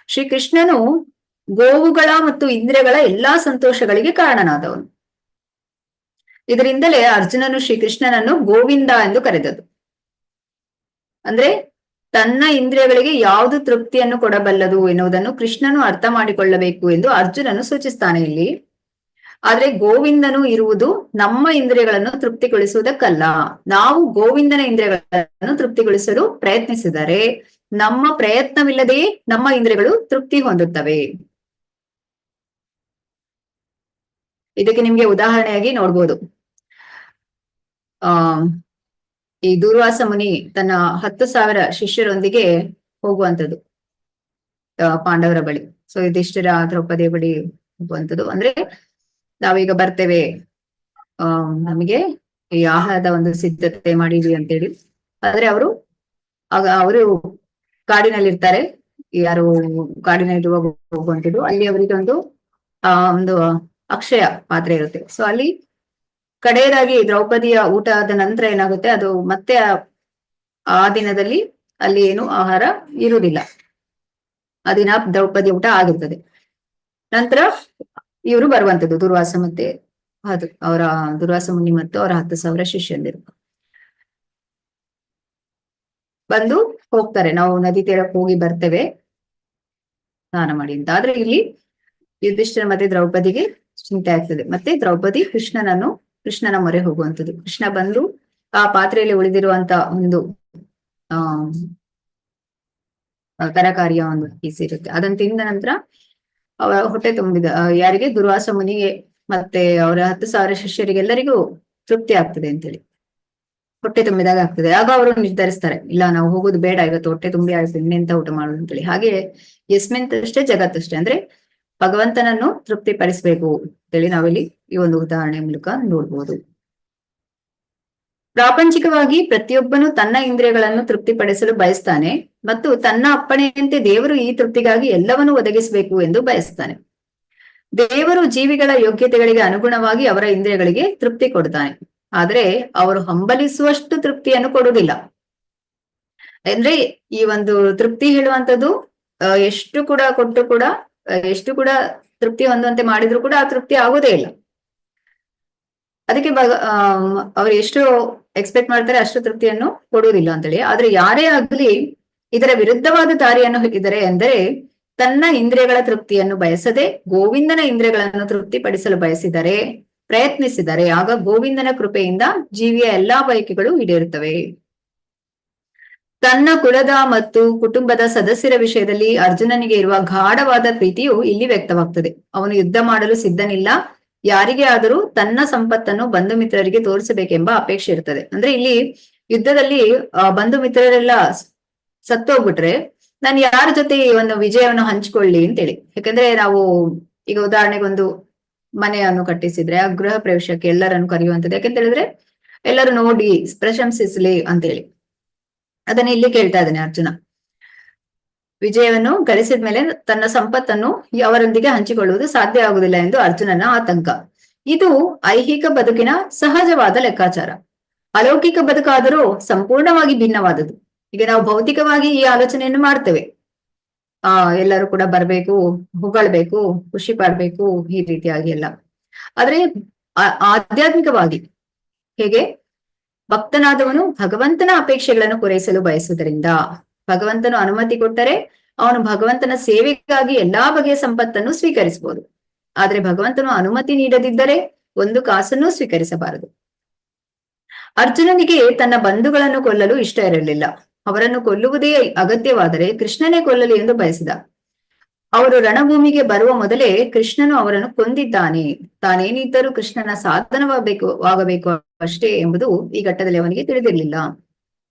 ಶ್ರೀ ಕೃಷ್ಣನು ಗೋವುಗಳ ಮತ್ತು ಇಂದ್ರಿಯಗಳ ಎಲ್ಲಾ ಸಂತೋಷಗಳಿಗೆ ಕಾರಣನಾದವನು. ಇದರಿಂದಲೇ ಅರ್ಜುನನು ಶ್ರೀಕೃಷ್ಣನನ್ನು ಗೋವಿಂದ ಎಂದು ಕರೆದದ್ದು. ಅಂದ್ರೆ ತನ್ನ ಇಂದ್ರಿಯಗಳಿಗೆ ಯಾವುದು ತೃಪ್ತಿಯನ್ನು ಕೊಡಬಲ್ಲದು ಎನ್ನುವುದನ್ನು ಕೃಷ್ಣನು ಅರ್ಥ ಮಾಡಿಕೊಳ್ಳಬೇಕು ಎಂದು ಅರ್ಜುನನು ಸೂಚಿಸ್ತಾನೆ ಇಲ್ಲಿ. ಆದ್ರೆ ಗೋವಿಂದನು ಇರುವುದು ನಮ್ಮ ಇಂದ್ರಿಯಗಳನ್ನು ತೃಪ್ತಿಗೊಳಿಸುವುದಕ್ಕಲ್ಲ. ನಾವು ಗೋವಿಂದನ ಇಂದ್ರಿಯಗಳನ್ನು ತೃಪ್ತಿಗೊಳಿಸಲು ಪ್ರಯತ್ನಿಸಿದರೆ ನಮ್ಮ ಪ್ರಯತ್ನವಿಲ್ಲದೆಯೇ ನಮ್ಮ ಇಂದ್ರಿಯಗಳು ತೃಪ್ತಿ ಹೊಂದುತ್ತವೆ. ಇದಕ್ಕೆ ನಿಮ್ಗೆ ಉದಾಹರಣೆಯಾಗಿ ನೋಡ್ಬೋದು. ಈ ದೂರ್ವಾಸ ಮುನಿ ತನ್ನ 10,000 ಶಿಷ್ಯರೊಂದಿಗೆ ಹೋಗುವಂಥದ್ದು ಪಾಂಡವರ ಬಳಿ. ಸೊ ಯುಧಿಷ್ಠಿರ ದ್ರೌಪದಿಯ ಬಳಿ ಹೋಗುವಂಥದ್ದು. ಅಂದ್ರೆ ನಾವೀಗ ಬರ್ತೇವೆ, ನಮಗೆ ಈ ಆಹಾರದ ಒಂದು ಸಿದ್ಧತೆ ಮಾಡಿದ್ವಿ ಅಂತೇಳಿ. ಆದ್ರೆ ಅವರು ಕಾಡಿನಲ್ಲಿರ್ತಾರೆ. ಯಾರು ಕಾಡಿನಲ್ಲಿ ಹೋಗುವಂಥದ್ದು, ಅಲ್ಲಿ ಅವರಿಗೆ ಒಂದು ಅಕ್ಷಯ ಪಾತ್ರೆ ಇರುತ್ತೆ. ಸೊ ಅಲ್ಲಿ ಕಡೆಯದಾಗಿ ದ್ರೌಪದಿಯ ಊಟ ಆದ ನಂತರ ಏನಾಗುತ್ತೆ, ಅದು ಮತ್ತೆ ಆ ದಿನದಲ್ಲಿ ಅಲ್ಲಿ ಏನು ಆಹಾರ ಇರುವುದಿಲ್ಲ. ಆ ದಿನ ದ್ರೌಪದಿ ಊಟ ಆಗುತ್ತದೆ. ನಂತರ ಇವರು ಬರುವಂತದ್ದು ದುರ್ವಾಸ ಮತ್ತೆ ಅವರ ದುರ್ವಾಸ ಮುನಿ ಮತ್ತು ಅವರ 10,000 ಶಿಷ್ಯಂದಿರು ಬಂದು ಹೋಗ್ತಾರೆ. ನಾವು ನದಿ ತೀರಕ್ಕೆ ಹೋಗಿ ಬರ್ತೇವೆ ಸ್ನಾನ ಮಾಡಿ ಅಂತ. ಆದ್ರೆ ಇಲ್ಲಿ ಯುಧಿಷ್ಠಿರ ಮತ್ತೆ ದ್ರೌಪದಿಗೆ ಚಿಂತೆ ಆಗ್ತದೆ. ಮತ್ತೆ ದ್ರೌಪದಿ ಕೃಷ್ಣನ ಮೊರೆ ಹೋಗುವಂಥದ್ದು. ಕೃಷ್ಣ ಬಂದು ಆ ಪಾತ್ರೆಯಲ್ಲಿ ಉಳಿದಿರುವಂತ ಒಂದು ತರಕಾರಿಯ ಒಂದು ಪೀಸ್ ಇರುತ್ತೆ, ಅದನ್ನ ತಿಂದ ನಂತರ ಅವರ ಹೊಟ್ಟೆ ತುಂಬಿದ ಯಾರಿಗೆ ದುರ್ವಾಸ ಮುನಿಗೆ ಮತ್ತೆ ಅವರ 10,000 ಶಿಷ್ಯರಿಗೆಲ್ಲರಿಗೂ ತೃಪ್ತಿ ಆಗ್ತದೆ ಅಂತೇಳಿ, ಹೊಟ್ಟೆ ತುಂಬಿದಾಗ ಆಗ್ತದೆ. ಆಗ ಅವರು ನಿರ್ಧರಿಸ್ತಾರೆ, ಇಲ್ಲ ನಾವು ಹೋಗೋದು ಬೇಡ, ಇವತ್ತು ಹೊಟ್ಟೆ ತುಂಬಿ ಆಯ್ತು, ಇನ್ನೆಂತ ಊಟ ಮಾಡುದು ಅಂತೇಳಿ. ಹಾಗೆ ಯಸ್ಮಿಂತಷ್ಟೇ ಜಗತ್ತಷ್ಟೇ, ಅಂದ್ರೆ ಭಗವಂತನನ್ನು ತೃಪ್ತಿ ಪಡಿಸ್ಬೇಕು ಅಂತೇಳಿ ನಾವಿಲ್ಲಿ ಈ ಒಂದು ಉದಾಹರಣೆ ಮೂಲಕ ನೋಡ್ಬೋದು. ಪ್ರಾಪಂಚಿಕವಾಗಿ ಪ್ರತಿಯೊಬ್ಬನು ತನ್ನ ಇಂದ್ರಿಯಗಳನ್ನು ತೃಪ್ತಿಪಡಿಸಲು ಬಯಸ್ತಾನೆ ಮತ್ತು ತನ್ನ ಅಪ್ಪಣೆಯಂತೆ ದೇವರು ಈ ತೃಪ್ತಿಗಾಗಿ ಎಲ್ಲವನ್ನೂ ಒದಗಿಸಬೇಕು ಎಂದು ಬಯಸ್ತಾನೆ. ದೇವರು ಜೀವಿಗಳ ಯೋಗ್ಯತೆಗಳಿಗೆ ಅನುಗುಣವಾಗಿ ಅವರ ಇಂದ್ರಿಯಗಳಿಗೆ ತೃಪ್ತಿ ಕೊಡ್ತಾನೆ, ಆದ್ರೆ ಅವರು ಹಂಬಲಿಸುವಷ್ಟು ತೃಪ್ತಿಯನ್ನು ಕೊಡುವುದಿಲ್ಲ. ಅಂದ್ರೆ ಈ ಒಂದು ತೃಪ್ತಿ ಹೇಳುವಂಥದ್ದು ಎಷ್ಟು ಕೂಡ ಕೊಟ್ಟು ಕೂಡ ಎಷ್ಟು ಕೂಡ ತೃಪ್ತಿ ಹೊಂದುವಂತೆ ಮಾಡಿದ್ರು ಕೂಡ ಆ ತೃಪ್ತಿ ಆಗೋದೇ ಇಲ್ಲ. ಅದಕ್ಕೆ ಅವ್ರು ಎಷ್ಟು ಎಕ್ಸ್ಪೆಕ್ಟ್ ಮಾಡ್ತಾರೆ ಅಷ್ಟು ತೃಪ್ತಿಯನ್ನು ಕೊಡುವುದಿಲ್ಲ ಅಂತೇಳಿ. ಆದ್ರೆ ಯಾರೇ ಆಗ್ಲಿ ಇದರ ವಿರುದ್ಧವಾದ ದಾರಿಯನ್ನು ಹಿಡಿದರೆ, ಅಂದರೆ ತನ್ನ ಇಂದ್ರಿಯಗಳ ತೃಪ್ತಿಯನ್ನು ಬಯಸದೆ ಗೋವಿಂದನ ಇಂದ್ರಿಯಗಳನ್ನು ತೃಪ್ತಿಪಡಿಸಲು ಪ್ರಯತ್ನಿಸಿದರೆ ಆಗ ಗೋವಿಂದನ ಕೃಪೆಯಿಂದ ಜೀವಿಯ ಎಲ್ಲಾ ಬಯಕೆಗಳು ಈಡೇರುತ್ತವೆ. ತನ್ನ ಕುಲದ ಮತ್ತು ಕುಟುಂಬದ ಸದಸ್ಯರ ವಿಷಯದಲ್ಲಿ ಅರ್ಜುನನಿಗೆ ಇರುವ ಗಾಢವಾದ ಪ್ರೀತಿಯು ಇಲ್ಲಿ ವ್ಯಕ್ತವಾಗ್ತದೆ. ಅವನು ಯುದ್ಧ ಮಾಡಲು ಸಿದ್ಧನಿಲ್ಲ, ಯಾರಿಗೆ ಆದರೂ ತನ್ನ ಸಂಪತ್ತನ್ನು ಬಂಧು ಮಿತ್ರರಿಗೆ ತೋರಿಸಬೇಕೆಂಬ ಅಪೇಕ್ಷೆ ಇರ್ತದೆ. ಅಂದ್ರೆ ಇಲ್ಲಿ ಯುದ್ಧದಲ್ಲಿ ಬಂಧು ಮಿತ್ರರೆಲ್ಲ ಸತ್ತೋಗ್ಬಿಟ್ರೆ ನಾನು ಯಾರ ಜೊತೆ ಈ ಒಂದು ವಿಜಯವನ್ನು ಹಂಚಿಕೊಳ್ಳಿ ಅಂತೇಳಿ. ಯಾಕಂದ್ರೆ ನಾವು ಈಗ ಉದಾಹರಣೆಗೆ ಒಂದು ಮನೆಯನ್ನು ಕಟ್ಟಿಸಿದ್ರೆ ಆ ಗೃಹ ಪ್ರವೇಶಕ್ಕೆ ಎಲ್ಲರನ್ನು ಕರೆಯುವಂಥದ್ದು. ಯಾಕಂತ ಹೇಳಿದ್ರೆ ಎಲ್ಲರೂ ನೋಡಿ ಪ್ರಶಂಸಿಸ್ಲಿ ಅಂತೇಳಿ. ಅದನ್ನ ಇಲ್ಲಿ ಕೇಳ್ತಾ ಇದ್ದಾನೆ ಅರ್ಜುನ. ವಿಜಯವನ್ನು ಗಳಿಸಿದ ಮೇಲೆ ತನ್ನ ಸಂಪತ್ತನ್ನು ಅವರೊಂದಿಗೆ ಹಂಚಿಕೊಳ್ಳುವುದು ಸಾಧ್ಯ ಆಗುವುದಿಲ್ಲ ಎಂದು ಅರ್ಜುನನ ಆತಂಕ. ಇದು ಐಹಿಕ ಬದುಕಿನ ಸಹಜವಾದ ಲೆಕ್ಕಾಚಾರ. ಅಲೌಕಿಕ ಬದುಕಾದರೂ ಸಂಪೂರ್ಣವಾಗಿ ಭಿನ್ನವಾದದ್ದು. ಈಗ ನಾವು ಭೌತಿಕವಾಗಿ ಈ ಆಲೋಚನೆಯನ್ನು ಮಾಡ್ತೇವೆ, ಎಲ್ಲರೂ ಕೂಡ ಬರ್ಬೇಕು, ಹೊಗಳ್ಬೇಕು, ಖುಷಿ ಪಡ್ಬೇಕು, ಈ ರೀತಿಯಾಗಿ ಎಲ್ಲ. ಆದ್ರೆ ಆಧ್ಯಾತ್ಮಿಕವಾಗಿ ಹೇಗೆ ಭಕ್ತನಾದವನು ಭಗವಂತನ ಅಪೇಕ್ಷೆಗಳನ್ನು ಪೂರೈಸಲು ಬಯಸುವುದರಿಂದ ಭಗವಂತನು ಅನುಮತಿ ಕೊಟ್ಟರೆ ಅವನು ಭಗವಂತನ ಸೇವೆಗಾಗಿ ಎಲ್ಲಾ ಬಗೆಯ ಸಂಪತ್ತನ್ನು ಸ್ವೀಕರಿಸಬಹುದು. ಆದ್ರೆ ಭಗವಂತನು ಅನುಮತಿ ನೀಡದಿದ್ದರೆ ಒಂದು ಕಾಸನ್ನು ಸ್ವೀಕರಿಸಬಾರದು. ಅರ್ಜುನನಿಗೆ ತನ್ನ ಬಂಧುಗಳನ್ನು ಕೊಲ್ಲಲು ಇಷ್ಟ ಇರಲಿಲ್ಲ. ಅವರನ್ನು ಕೊಲ್ಲುವುದೇ ಅಗತ್ಯವಾದರೆ ಕೃಷ್ಣನೇ ಕೊಲ್ಲಲಿ ಎಂದು ಬಯಸಿದ. ಅವರು ರಣಭೂಮಿಗೆ ಬರುವ ಮೊದಲೇ ಕೃಷ್ಣನು ಅವರನ್ನು ಕೊಂದಿದ್ದಾನೆ. ತಾನೇನಿದ್ದರೂ ಕೃಷ್ಣನ ಸಾಧನವಾಗಬೇಕು ಅಷ್ಟೇ ಎಂಬುದು ಈ ಘಟ್ಟದಲ್ಲಿ ಅವನಿಗೆ ತಿಳಿದಿರಲಿಲ್ಲ.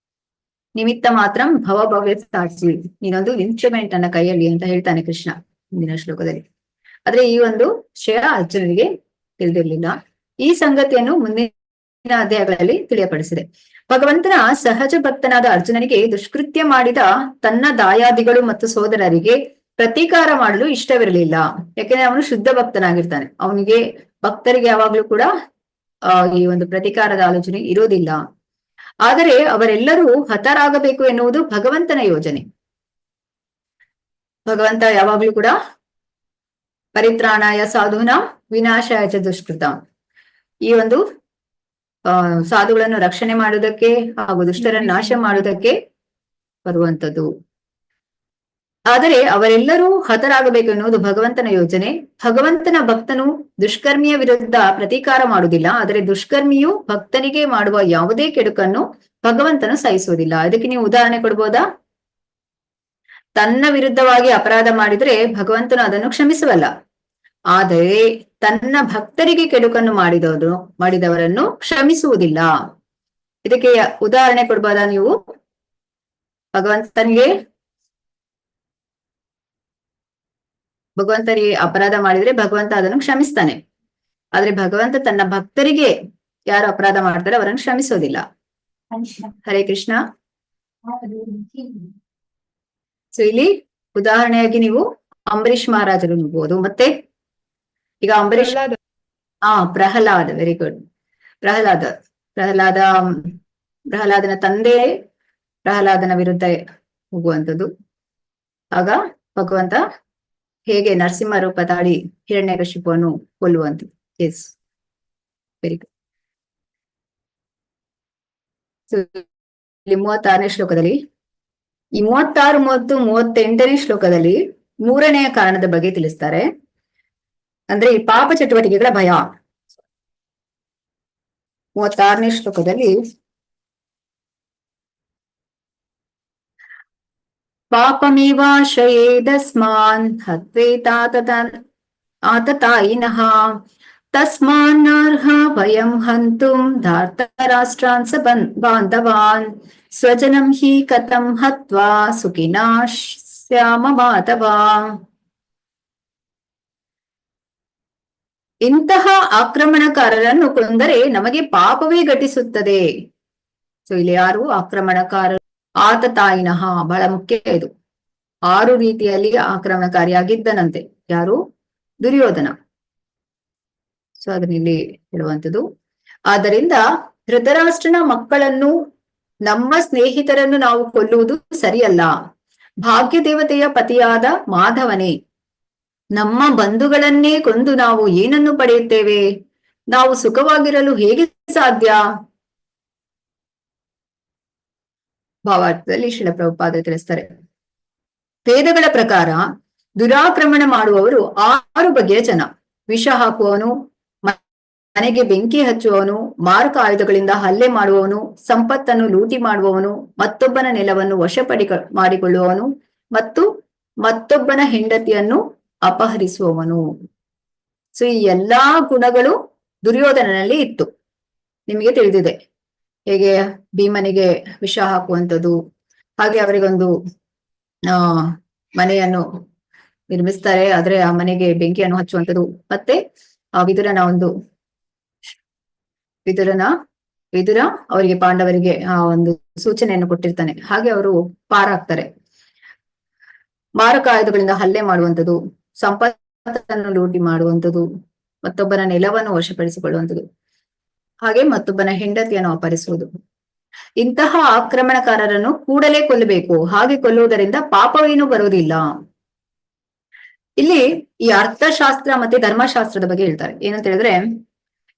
ನಿಮಿತ್ತ ಮಾತ್ರ ಭವಭವ್ಯ ಸಾಕ್ಷಿ, ನೀನೊಂದು ಇನ್ಸ್ಟ್ರೂಮೆಂಟ್ ನನ್ನ ಕೈಯಲ್ಲಿ ಅಂತ ಹೇಳ್ತಾನೆ ಕೃಷ್ಣ ಮುಂದಿನ ಶ್ಲೋಕದಲ್ಲಿ. ಆದ್ರೆ ಈ ಒಂದು ವಿಷಯ ಅರ್ಜುನನಿಗೆ ತಿಳಿದಿರಲಿಲ್ಲ. ಈ ಸಂಗತಿಯನ್ನು ಮುಂದಿನ ಅಧ್ಯಾಯಗಳಲ್ಲಿ ತಿಳಿಯಪಡಿಸಿದೆ. ಭಗವಂತನ ಸಹಜ ಭಕ್ತನಾದ ಅರ್ಜುನನಿಗೆ ದುಷ್ಕೃತ್ಯ ಮಾಡಿದ ತನ್ನ ದಾಯಾದಿಗಳು ಮತ್ತು ಸೋದರರಿಗೆ ಪ್ರತೀಕಾರ ಮಾಡಲು ಇಷ್ಟವಿರಲಿಲ್ಲ. ಯಾಕೆಂದ್ರೆ ಅವನು ಶುದ್ಧ ಭಕ್ತನಾಗಿರ್ತಾನೆ. ಅವನಿಗೆ ಭಕ್ತರಿಗೆ ಯಾವಾಗ್ಲೂ ಕೂಡ ಈ ಒಂದು ಪ್ರತೀಕಾರದ ಆಲೋಚನೆ ಇರೋದಿಲ್ಲ. ಆದರೆ ಅವರೆಲ್ಲರೂ ಹತರಾಗಬೇಕು ಎನ್ನುವುದು ಭಗವಂತನ ಯೋಜನೆ. ಭಗವಂತ ಯಾವಾಗ್ಲೂ ಕೂಡ ಪರಿತ್ರಾಣಾಯ ಸಾಧೂನಾ ವಿನಾಶಾಯ ಚ ದುಷ್ಕೃತ, ಈ ಒಂದು ಸಾಧುಗಳನ್ನು ರಕ್ಷಣೆ ಮಾಡುವುದಕ್ಕೆ ಹಾಗೂ ದುಷ್ಟರನ್ನು ನಾಶ ಮಾಡುವುದಕ್ಕೆ ಬರುವಂತದ್ದು. ಆದರೆ ಅವರೆಲ್ಲರೂ ಹತರಾಗಬೇಕು ಎನ್ನುವುದು ಭಗವಂತನ ಯೋಜನೆ. ಭಗವಂತನ ಭಕ್ತನು ದುಷ್ಕರ್ಮಿಯ ವಿರುದ್ಧ ಪ್ರತೀಕಾರ ಮಾಡುವುದಿಲ್ಲ, ಆದರೆ ದುಷ್ಕರ್ಮಿಯು ಭಕ್ತನಿಗೆ ಮಾಡುವ ಯಾವುದೇ ಕೆಡುಕನ್ನು ಭಗವಂತನು ಸಹಿಸುವುದಿಲ್ಲ. ಅದಕ್ಕೆ ನೀವು ಉದಾಹರಣೆ ಕೊಡ್ಬೋದಾ? ತನ್ನ ವಿರುದ್ಧವಾಗಿ ಅಪರಾಧ ಮಾಡಿದ್ರೆ ಭಗವಂತನು ಅದನ್ನು ಕ್ಷಮಿಸುವಲ್ಲ, ಆದರೆ ತನ್ನ ಭಕ್ತರಿಗೆ ಕೆಡುಕನ್ನು ಮಾಡಿದವರನ್ನು ಕ್ಷಮಿಸುವುದಿಲ್ಲ. ಇದಕ್ಕೆ ಉದಾಹರಣೆ ಕೊಡ್ಬೋದಾ ನೀವು? ಭಗವಂತನಿಗೆ ಅಪರಾಧ ಮಾಡಿದ್ರೆ ಭಗವಂತ ಅದನ್ನು ಕ್ಷಮಿಸ್ತಾನೆ, ಆದ್ರೆ ಭಗವಂತ ತನ್ನ ಭಕ್ತರಿಗೆ ಯಾರು ಅಪರಾಧ ಮಾಡ್ತಾರೆ ಅವರನ್ನು ಕ್ಷಮಿಸೋದಿಲ್ಲ. ಹರೇ ಕೃಷ್ಣ. ಸೊ ಇಲ್ಲಿ ಉದಾಹರಣೆಯಾಗಿ ನೀವು ಅಂಬರೀಷ್ ಮಹಾರಾಜರು ನೋಡ್ಬೋದು. ಮತ್ತೆ ಈಗ ಅಂಬರೀಷ್ ಪ್ರಹ್ಲಾದ, ವೆರಿ ಗುಡ್. ಪ್ರಹ್ಲಾದನ ತಂದೆ ಪ್ರಹ್ಲಾದನ ವಿರುದ್ಧ ಹೋಗುವಂಥದ್ದು. ಆಗ ಭಗವಂತ ಹೇಗೆ ನರಸಿಂಹ ರೂಪ ತಾಳಿ ಹಿರಣ್ಯಕಶಿಪುವನ್ನು ಕೊಲ್ಲುವಂಥದ್ದು. Yes, very good. ಇಲ್ಲಿ 36ನೇ ಶ್ಲೋಕದಲ್ಲಿ, ಈ 36 ಮತ್ತು 38ನೇ ಶ್ಲೋಕದಲ್ಲಿ 3ನೇ ಕಾರಣದ ಬಗ್ಗೆ ತಿಳಿಸ್ತಾರೆ. ಅಂದ್ರೆ ಈ ಪಾಪ ಚಟುವಟಿಕೆಗಳ ಭಯ. 36ನೇ ಶ್ಲೋಕದಲ್ಲಿ ಪಾಪಮೇವಾಶ್ರಯೇದಸ್ಮಾನ್ ಆತತಾಯಿನಃ ತಸ್ಮಾನ್ನರ್ಹ ಭಯಂ ಹಂತುಂ ಧಾರ್ತರಾಷ್ಟ್ರಾನ್ ಸ ಬಾಂಧವಾನ್ ಸ್ವಜನಂ ಹಿ ಕಥಂ ಹತ್ವಾ ಸುಖಿನಾ ಸ್ಯಾಮ ಮಾಧವಾ. ಇಂತಹ ಆಕ್ರಮಣಕಾರರನ್ನು ಕೊಂದರೆ ನಮಗೆ ಪಾಪವೇ ಘಟಿಸುತ್ತದೆ. ಸೊ ಇಲ್ಲಿ ಯಾರು ಆಕ್ರಮಣಕಾರರು? ಆತತಾಯಿನಃ, ಬಹಳ ಮುಖ್ಯ ಇದು. 6 ರೀತಿಯಲ್ಲಿ ಆಕ್ರಮಣಕಾರಿಯಾಗಿದ್ದನಂತೆ. ಯಾರು? ದುರ್ಯೋಧನ. ಸೊ ಅದನ್ನ ಇಲ್ಲಿ ಹೇಳುವಂಥದ್ದು. ಆದ್ದರಿಂದ ಧೃತರಾಷ್ಟ್ರನ ಮಕ್ಕಳನ್ನು, ನಮ್ಮ ಸ್ನೇಹಿತರನ್ನು ನಾವು ಕೊಲ್ಲುವುದು ಸರಿಯಲ್ಲ. ಭಾಗ್ಯ ದೇವತೆಯ ಪತಿಯಾದ ಮಾಧವನೇ, ನಮ್ಮ ಬಂಧುಗಳನ್ನೇ ಕೊಂದು ನಾವು ಏನನ್ನು ಪಡೆಯುತ್ತೇವೆ? ನಾವು ಸುಖವಾಗಿರಲು ಹೇಗೆ ಸಾಧ್ಯ? ಭಾವಾರ್ಥದಲ್ಲಿ ಶ್ರೀಲ ಪ್ರಭುಪಾದ ತಿಳಿಸ್ತಾರೆ. ವೇದಗಳ ಪ್ರಕಾರ ದುರಾಕ್ರಮಣ ಮಾಡುವವರು 6 ಬಗೆಯ ಜನ. ವಿಷ ಹಾಕುವವನು, ಮನೆಗೆ ಬೆಂಕಿ ಹಚ್ಚುವವನು, ಮಾರಕ ಆಯುಧಗಳಿಂದ ಹಲ್ಲೆ ಮಾಡುವವನು, ಸಂಪತ್ತನ್ನು ಲೂಟಿ ಮಾಡುವವನು, ಮತ್ತೊಬ್ಬನ ನೆಲವನ್ನು ಮಾಡಿಕೊಳ್ಳುವವನು ಮತ್ತು ಮತ್ತೊಬ್ಬನ ಹೆಂಡತಿಯನ್ನು ಅಪಹರಿಸುವವನು. ಸೊ ಈ ಎಲ್ಲಾ ಗುಣಗಳು ದುರ್ಯೋಧನನಲ್ಲಿ ಇತ್ತು. ನಿಮಗೆ ತಿಳಿದಿದೆ ಹೇಗೆ ಭೀಮನಿಗೆ ವಿಷ ಹಾಕುವಂಥದ್ದು, ಹಾಗೆ ಅವರಿಗೊಂದು ಮನೆಯನ್ನು ನಿರ್ಮಿಸ್ತಾರೆ, ಆದ್ರೆ ಆ ಮನೆಗೆ ಬೆಂಕಿಯನ್ನು ಹಚ್ಚುವಂಥದ್ದು. ಮತ್ತೆ ಆ ವಿದುರ ಅವರಿಗೆ, ಪಾಂಡವರಿಗೆ ಆ ಒಂದು ಸೂಚನೆಯನ್ನು ಕೊಟ್ಟಿರ್ತಾನೆ. ಹಾಗೆ ಅವರು ಪಾರಾಗ್ತಾರೆ. ಮಾರಕ ಆಯುಧಗಳಿಂದ ಹಲ್ಲೆ ಮಾಡುವಂಥದ್ದು, ಸಂಪತ್ತನ್ನು ಲೂಟಿ ಮಾಡುವಂಥದ್ದು, ಮತ್ತೊಬ್ಬನ ನೆಲವನ್ನು ವಶಪಡಿಸಿಕೊಳ್ಳುವಂಥದ್ದು, ಹಾಗೆ ಮತ್ತೊಬ್ಬನ ಹೆಂಡತಿಯನ್ನು ಅಪಹರಿಸುವುದು. ಇಂತಹ ಆಕ್ರಮಣಕಾರರನ್ನು ಕೂಡಲೇ ಕೊಲ್ಲಬೇಕು. ಹಾಗೆ ಕೊಲ್ಲುವುದರಿಂದ ಪಾಪವೇನು ಬರುವುದಿಲ್ಲ. ಇಲ್ಲಿ ಈ ಅರ್ಥಶಾಸ್ತ್ರ ಮತ್ತೆ ಧರ್ಮಶಾಸ್ತ್ರದ ಬಗ್ಗೆ ಹೇಳ್ತಾರೆ. ಏನಂತ ಹೇಳಿದ್ರೆ,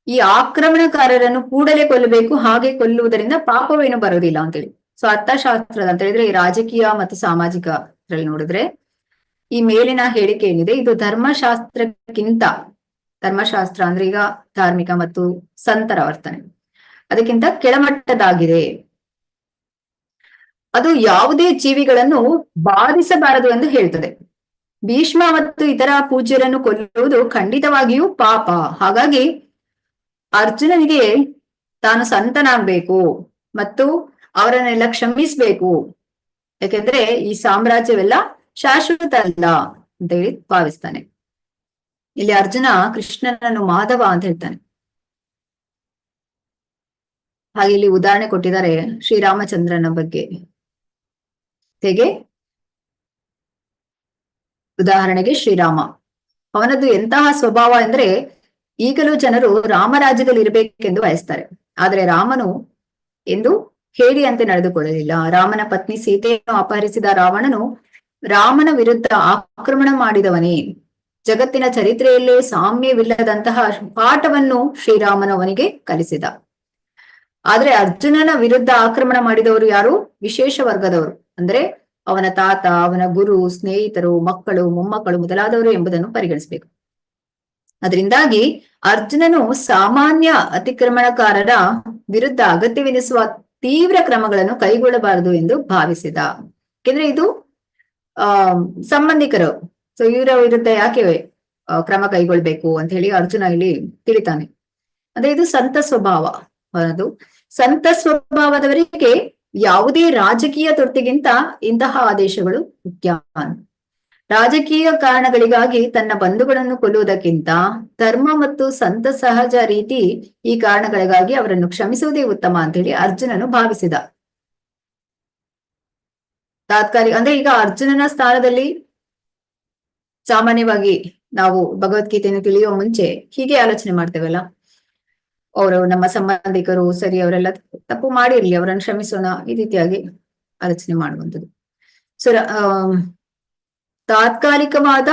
ಈ ಆಕ್ರಮಣಕಾರರನ್ನು ಕೂಡಲೇ ಕೊಲ್ಲಬೇಕು, ಹಾಗೆ ಕೊಲ್ಲುವುದರಿಂದ ಪಾಪವೇನು ಬರುವುದಿಲ್ಲ ಅಂತೇಳಿ. ಸೊ ಅರ್ಥಶಾಸ್ತ್ರದ ಅಂತ ಹೇಳಿದ್ರೆ ಈ ರಾಜಕೀಯ ಮತ್ತು ಸಾಮಾಜಿಕ ನೋಡಿದ್ರೆ ಈ ಮೇಲಿನ ಹೇಳಿಕೆ ಏನಿದೆ, ಇದು ಧರ್ಮಶಾಸ್ತ್ರ ಅಂದ್ರೆ ಈಗ ಧಾರ್ಮಿಕ ಮತ್ತು ಸಂತರ ವರ್ತನೆ, ಅದಕ್ಕಿಂತ ಕೆಳಮಟ್ಟದಾಗಿದೆ. ಅದು ಯಾವುದೇ ಜೀವಿಗಳನ್ನು ಬಾಧಿಸಬಾರದು ಎಂದು ಹೇಳ್ತದೆ. ಭೀಷ್ಮ ಮತ್ತು ಇತರ ಪೂಜ್ಯರನ್ನು ಕೊಲ್ಲುವುದು ಖಂಡಿತವಾಗಿಯೂ ಪಾಪ. ಹಾಗಾಗಿ ಅರ್ಜುನನಿಗೆ ತಾನು ಸಂತನಾಗ್ಬೇಕು ಮತ್ತು ಅವರನ್ನೆಲ್ಲ ಕ್ಷಮಿಸ್ಬೇಕು. ಯಾಕೆಂದ್ರೆ ಈ ಸಾಮ್ರಾಜ್ಯವೆಲ್ಲ ಶಾಶ್ವತ ಅಲ್ಲ ಅಂತ ಹೇಳಿ ಭಾವಿಸ್ತಾನೆ. ಇಲ್ಲಿ ಅರ್ಜುನ ಕೃಷ್ಣನನ್ನು ಮಾಧವ ಅಂತ ಹೇಳ್ತಾನೆ. ಹಾಗೆ ಇಲ್ಲಿ ಉದಾಹರಣೆ ಕೊಟ್ಟಿದ್ದಾರೆ ಶ್ರೀರಾಮಚಂದ್ರನ ಬಗ್ಗೆ. ಹೇಗೆ? ಉದಾಹರಣೆಗೆ ಶ್ರೀರಾಮ, ಅವನದ್ದು ಎಂತಹ ಸ್ವಭಾವ ಅಂದ್ರೆ ಈಗಲೂ ಜನರು ರಾಮರಾಜ್ಯದಲ್ಲಿ ಇರಬೇಕೆಂದು ಬಯಸ್ತಾರೆ. ಆದ್ರೆ ರಾಮನು ಎಂದು ಹೇಳಿಯಂತೆ ನಡೆದುಕೊಳ್ಳಲಿಲ್ಲ. ರಾಮನ ಪತ್ನಿ ಸೀತೆಯನ್ನು ಅಪಹರಿಸಿದ ರಾವಣನು ರಾಮನ ವಿರುದ್ಧ ಆಕ್ರಮಣ ಮಾಡಿದವನೇ. ಜಗತ್ತಿನ ಚರಿತ್ರೆಯಲ್ಲೇ ಸಾಮ್ಯವಿಲ್ಲದಂತಹ ಪಾಠವನ್ನು ಶ್ರೀರಾಮನು ಅವನಿಗೆ ಕಲಿಸಿದ. ಆದ್ರೆ ಅರ್ಜುನನ ವಿರುದ್ಧ ಆಕ್ರಮಣ ಮಾಡಿದವರು ಯಾರು? ವಿಶೇಷ ವರ್ಗದವರು. ಅಂದ್ರೆ ಅವನ ತಾತ, ಅವನ ಗುರು, ಸ್ನೇಹಿತರು, ಮಕ್ಕಳು, ಮೊಮ್ಮಕ್ಕಳು ಮೊದಲಾದವರು ಎಂಬುದನ್ನು ಪರಿಗಣಿಸಬೇಕು. ಅದರಿಂದಾಗಿ ಅರ್ಜುನನು ಸಾಮಾನ್ಯ ಅತಿಕ್ರಮಣಕಾರರ ವಿರುದ್ಧ ಅಗತ್ಯವೆನಿಸುವ ತೀವ್ರ ಕ್ರಮಗಳನ್ನು ಕೈಗೊಳ್ಳಬಾರದು ಎಂದು ಭಾವಿಸಿದ. ಯಾಕೆಂದ್ರೆ ಇದು ಸಂಬಂಧಿಕರು, ಸೊ ಇವರ ವಿರುದ್ಧ ಯಾಕೆ ಕ್ರಮ ಕೈಗೊಳ್ಬೇಕು ಅಂತ ಹೇಳಿ ಅರ್ಜುನ ಇಲ್ಲಿ ತಿಳಿತಾನೆ. ಅಂದ್ರೆ ಇದು ಸಂತ ಸ್ವಭಾವ. ಅದು ಸಂತ ಸ್ವಭಾವದವರಿಗೆ ಯಾವುದೇ ರಾಜಕೀಯ ತುರ್ತಿಗಿಂತ ಇಂತಹ ಆದೇಶಗಳು ಮುಖ್ಯ. ರಾಜಕೀಯ ಕಾರಣಗಳಿಗಾಗಿ ತನ್ನ ಬಂಧುಗಳನ್ನು ಕೊಲ್ಲುವುದಕ್ಕಿಂತ ಧರ್ಮ ಮತ್ತು ಸಂತ ಸಹಜ ರೀತಿ ಈ ಕಾರಣಗಳಿಗಾಗಿ ಅವರನ್ನು ಕ್ಷಮಿಸುವುದೇ ಉತ್ತಮ ಅಂತ ಹೇಳಿ ಅರ್ಜುನನು ಭಾವಿಸಿದ. ತಾತ್ಕಾಲಿಕ ಅಂದ್ರೆ ಈಗ ಅರ್ಜುನನ ಸ್ಥಾನದಲ್ಲಿ ಸಾಮಾನ್ಯವಾಗಿ ನಾವು ಭಗವದ್ಗೀತೆಯನ್ನು ತಿಳಿಯುವ ಮುಂಚೆ ಹೀಗೆ ಆಲೋಚನೆ ಮಾಡ್ತೇವಲ್ಲ, ಅವರು ನಮ್ಮ ಸಂಬಂಧಿಕರು, ಸರಿ ಅವರೆಲ್ಲ ತಪ್ಪು ಮಾಡಿರ್ಲಿ, ಅವರನ್ನು ಕ್ಷಮಿಸೋಣ, ಈ ರೀತಿಯಾಗಿ ಆಲೋಚನೆ ಮಾಡುವಂಥದ್ದು. ಸೊ ತಾತ್ಕಾಲಿಕವಾದ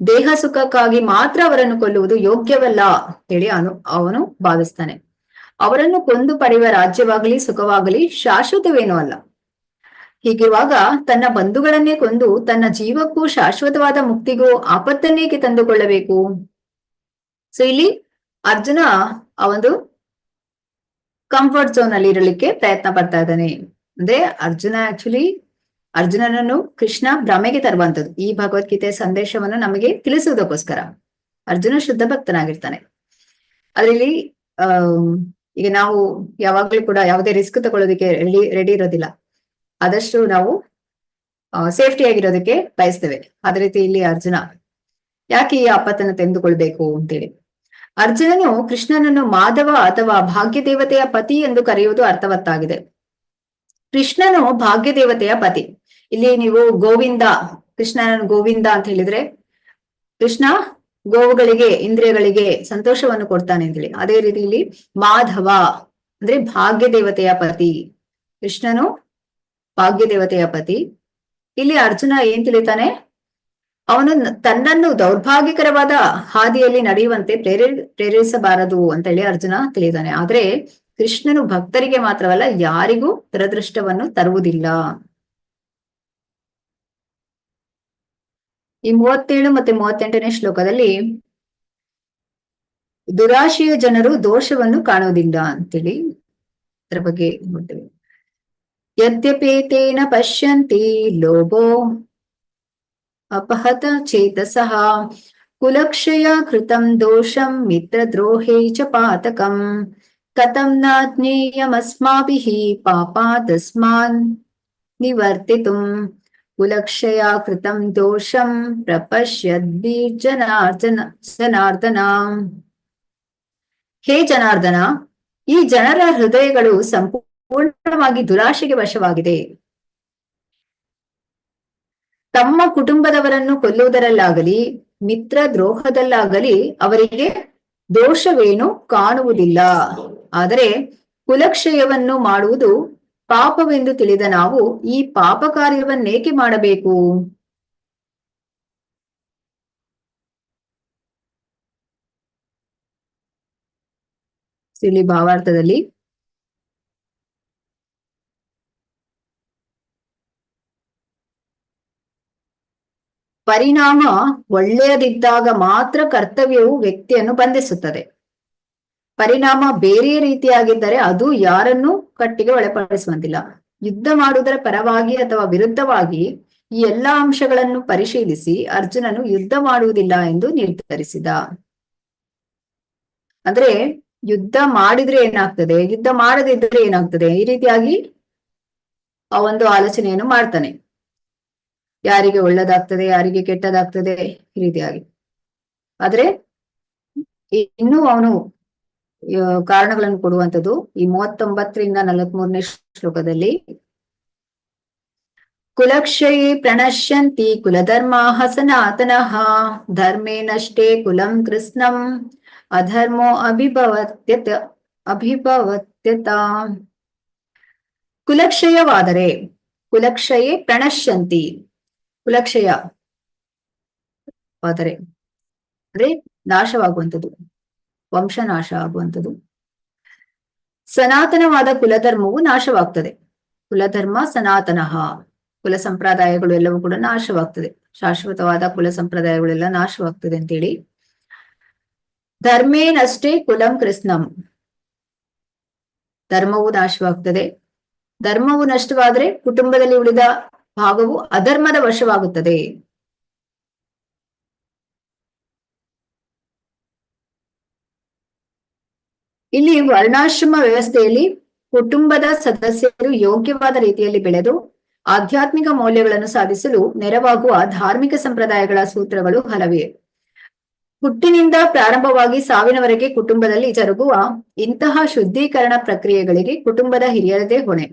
ದೇಹ ಸುಖಕ್ಕಾಗಿ ಮಾತ್ರ ಅವರನ್ನು ಕೊಲ್ಲುವುದು ಯೋಗ್ಯವಲ್ಲ ಹೇಳಿ ಅವನು ಭಾವಿಸ್ತಾನೆ. ಅವರನ್ನು ಕೊಂದು ಪಡೆಯುವ ರಾಜ್ಯವಾಗಲಿ ಸುಖವಾಗಲಿ ಶಾಶ್ವತವೇನೂ ಅಲ್ಲ. ಹೀಗಿರುವಾಗ ತನ್ನ ಬಂಧುಗಳನ್ನೇ ಕೊಂದು ತನ್ನ ಜೀವಕ್ಕೂ ಶಾಶ್ವತವಾದ ಮುಕ್ತಿಗೂ ಆಪತ್ತನ್ನೇಕೆ ತಂದುಕೊಳ್ಳಬೇಕು? ಸೊ ಇಲ್ಲಿ ಅರ್ಜುನ ಆ ಒಂದು ಕಂಫರ್ಟ್ ಝೋನ್ ಅಲ್ಲಿ ಇರಲಿಕ್ಕೆ ಪ್ರಯತ್ನ ಪಡ್ತಾ ಇದ್ದಾನೆ. ಅಂದ್ರೆ ಅರ್ಜುನನನ್ನು ಕೃಷ್ಣ ಭ್ರಮೆಗೆ ತರುವಂತದ್ದು ಈ ಭಗವದ್ಗೀತೆಯ ಸಂದೇಶವನ್ನು ನಮಗೆ ತಿಳಿಸುವುದಕ್ಕೋಸ್ಕರ. ಅರ್ಜುನ ಶುದ್ಧ ಭಕ್ತನಾಗಿರ್ತಾನೆ. ಅದ್ರಲ್ಲಿ ಈಗ ನಾವು ಯಾವಾಗ್ಲೂ ಕೂಡ ಯಾವುದೇ ರಿಸ್ಕ್ ತಗೊಳ್ಳೋದಕ್ಕೆ ರೆಡಿ ಇರೋದಿಲ್ಲ. ಆದಷ್ಟು ನಾವು ಸೇಫ್ಟಿ ಆಗಿರೋದಕ್ಕೆ ಬಯಸ್ತೇವೆ. ಅದೇ ರೀತಿ ಇಲ್ಲಿ ಅರ್ಜುನ ಯಾಕೆ ಈ ಆಪತ್ತನ್ನು ತೆಗೆದುಕೊಳ್ಬೇಕು ಅಂತೇಳಿ. ಅರ್ಜುನನು ಕೃಷ್ಣನನ್ನು ಮಾಧವ ಅಥವಾ ಭಾಗ್ಯ ದೇವತೆಯ ಪತಿ ಎಂದು ಕರೆಯುವುದು ಅರ್ಥವತ್ತಾಗಿದೆ. ಕೃಷ್ಣನು ಭಾಗ್ಯ ದೇವತೆಯ ಪತಿ. ಇಲ್ಲಿ ನೀವು ಗೋವಿಂದ, ಕೃಷ್ಣನನ್ನು ಗೋವಿಂದ ಅಂತ ಹೇಳಿದ್ರೆ ಕೃಷ್ಣ ಗೋವುಗಳಿಗೆ, ಇಂದ್ರಿಯಗಳಿಗೆ ಸಂತೋಷವನ್ನು ಕೊಡ್ತಾನೆ ಅಂತೇಳಿ. ಅದೇ ರೀತಿ ಇಲ್ಲಿ ಮಾಧವ ಅಂದ್ರೆ ಭಾಗ್ಯ ದೇವತೆಯ ಪತಿ. ಕೃಷ್ಣನು ಭಾಗ್ಯ ದೇವತೆಯ ಪತಿ. ಇಲ್ಲಿ ಅರ್ಜುನ ಏನ್ ತಿಳಿತಾನೆ? ಅವನು ತನ್ನನ್ನು ದೌರ್ಭಾಗ್ಯಕರವಾದ ಹಾದಿಯಲ್ಲಿ ನಡೆಯುವಂತೆ ಪ್ರೇರೇಪಿಸಬಾರದು ಅಂತ ಹೇಳಿ ಅರ್ಜುನ ತಿಳಿತಾನೆ. ಆದ್ರೆ ಕೃಷ್ಣನು ಭಕ್ತರಿಗೆ ಮಾತ್ರವಲ್ಲ, ಯಾರಿಗೂ ದುರದೃಷ್ಟವನ್ನು ತರುವುದಿಲ್ಲ. ಈ 37 ಮತ್ತೆ 38ನೇ ಶ್ಲೋಕದಲ್ಲಿ ದುರಾಶೆಯ ಜನರು ದೋಷವನ್ನು ಕಾಣುವುದಿಲ್ಲ ಅಂತೇಳಿ ಅದರ ಬಗ್ಗೆ ನೋಡ್ತೇವೆ. ಯದ್ಯಪೇತೇನ ಪಶ್ಯಂತಿ ಲೋಭೋ ಅಪಹತ ಚೇತಸಃ ಕುಲಕ್ಷಯ ಕೃತಂ ದೋಷಂ ಮಿತ್ರದ್ರೋಹೇ ಚ ಪಾತಕಂ ಕಥಂ ನ ಜ್ಞೇಯಮಸ್ಮಾಭಿಃ ಪಾಪಾದಸ್ಮಾನ್ ನಿವರ್ತಿತುಂ ಕುಲಕ್ಷಯ ಕೃತಂ ದೋಷಂ ಜನಾರ್ದನ. ಹೇ ಜನಾರ್ದನ, ಈ ಜನರ ಹೃದಯಗಳು ಸಂಪೂರ್ಣವಾಗಿ ದುರಾಶೆಗೆ ವಶವಾಗಿದೆ. ತಮ್ಮ ಕುಟುಂಬದವರನ್ನು ಕೊಲ್ಲುವುದರಲ್ಲಾಗಲಿ ಮಿತ್ರ ದ್ರೋಹದಲ್ಲಾಗಲಿ ಅವರಿಗೆ ದೋಷವೇನು ಕಾಣುವುದಿಲ್ಲ. ಆದರೆ ಕುಲಕ್ಷಯವನ್ನು ಮಾಡುವುದು ಪಾಪವೆಂದು ತಿಳಿದ ನಾವು ಈ ಪಾಪ ಕಾರ್ಯವನ್ನೇಕೆ ಮಾಡಬೇಕು? ಇಲ್ಲಿ ಭಾವಾರ್ಥದಲ್ಲಿ ಪರಿಣಾಮ ಒಳ್ಳೆಯದಿದ್ದಾಗ ಮಾತ್ರ ಕರ್ತವ್ಯವು ವ್ಯಕ್ತಿಯನ್ನು ಬಂಧಿಸುತ್ತದೆ. ಪರಿಣಾಮ ಬೇರೆ ರೀತಿಯಾಗಿದ್ದರೆ ಅದು ಯಾರನ್ನೂ ಕಟ್ಟಿಗೆ ಒಳಪಡಿಸುವಂತಿಲ್ಲ. ಯುದ್ಧ ಮಾಡುವುದರ ಪರವಾಗಿ ಅಥವಾ ವಿರುದ್ಧವಾಗಿ ಈ ಎಲ್ಲಾ ಅಂಶಗಳನ್ನು ಪರಿಶೀಲಿಸಿ ಅರ್ಜುನನು ಯುದ್ಧ ಮಾಡುವುದಿಲ್ಲ ಎಂದು ನಿರ್ಧರಿಸಿದ. ಅಂದ್ರೆ ಯುದ್ಧ ಮಾಡಿದ್ರೆ ಏನಾಗ್ತದೆ, ಯುದ್ಧ ಮಾಡದಿದ್ರೆ ಏನಾಗ್ತದೆ, ಈ ರೀತಿಯಾಗಿ ಆ ಒಂದು ಆಲೋಚನೆಯನ್ನು ಮಾಡ್ತಾನೆ. ಯಾರಿಗೆ ಒಳ್ಳೇದಾಗ್ತದೆ, ಯಾರಿಗೆ ಕೆಟ್ಟದಾಗ್ತದೆ, ಈ ರೀತಿಯಾಗಿ. ಆದ್ರೆ ಇನ್ನು ಅವನು ಕಾರಣಗಳನ್ನು ಕೊಡುವಂಥದ್ದು ಈ 39ರಿಂದ 43ನೇ ಶ್ಲೋಕದಲ್ಲಿ ಕುಲಕ್ಷಯೇ ಪ್ರಣಶ್ಯಂತಿ ಕುಲಧರ್ಮಾಃ ಸನಾತನಃ ಧರ್ಮೇ ನಷ್ಟೇ ಕುಲಂ ಕೃಷ್ಣಂ ಅಧರ್ಮೋ ಅಭಿಭವತ್ಯತ. ಕುಲಕ್ಷಯವಾದರೆ, ಕುಲಕ್ಷಯೇ ಪ್ರಣಶ್ಯಂತಿ, ಕುಲಕ್ಷಯ ಆದರೆ ಅಂದ್ರೆ ನಾಶವಾಗುವಂಥದ್ದು, ವಂಶನಾಶ ಆಗುವಂಥದ್ದು. ಸನಾತನವಾದ ಕುಲಧರ್ಮವು ನಾಶವಾಗ್ತದೆ. ಕುಲಧರ್ಮ ಸನಾತನಃ ಕುಲ ಸಂಪ್ರದಾಯಗಳು ಎಲ್ಲವೂ ಕೂಡ ನಾಶವಾಗ್ತದೆ. ಶಾಶ್ವತವಾದ ಕುಲ ಸಂಪ್ರದಾಯಗಳೆಲ್ಲ ನಾಶವಾಗ್ತದೆ ಅಂತೇಳಿ. ಧರ್ಮೇನಷ್ಟೇ ಕುಲಂ ಕೃಷ್ಣಂ, ಧರ್ಮವು ನಾಶವಾಗ್ತದೆ. ಧರ್ಮವು ನಷ್ಟವಾದ್ರೆ ಕುಟುಂಬದಲ್ಲಿ ಉಳಿದ ಭಾಗವು ಅಧರ್ಮದ ವಶವಾಗುತ್ತದೆ. ಇಲ್ಲಿ ವರ್ಣಾಶ್ರಮ ವ್ಯವಸ್ಥೆಯಲ್ಲಿ ಕುಟುಂಬದ ಸದಸ್ಯರು ಯೋಗ್ಯವಾದ ರೀತಿಯಲ್ಲಿ ಬೆಳೆದು ಆಧ್ಯಾತ್ಮಿಕ ಮೌಲ್ಯಗಳನ್ನು ಸಾಧಿಸಲು ನೆರವಾಗುವ ಧಾರ್ಮಿಕ ಸಂಪ್ರದಾಯಗಳ ಸೂತ್ರಗಳು ಹಲವಿವೆ. ಹುಟ್ಟಿನಿಂದ ಪ್ರಾರಂಭವಾಗಿ ಸಾವಿನವರೆಗೆ ಕುಟುಂಬದಲ್ಲಿ ಜರುಗುವ ಇಂತಹ ಶುದ್ಧೀಕರಣ ಪ್ರಕ್ರಿಯೆಗಳಿಗೆ ಕುಟುಂಬದ ಹಿರಿಯರದೇ ಹೊಣೆ.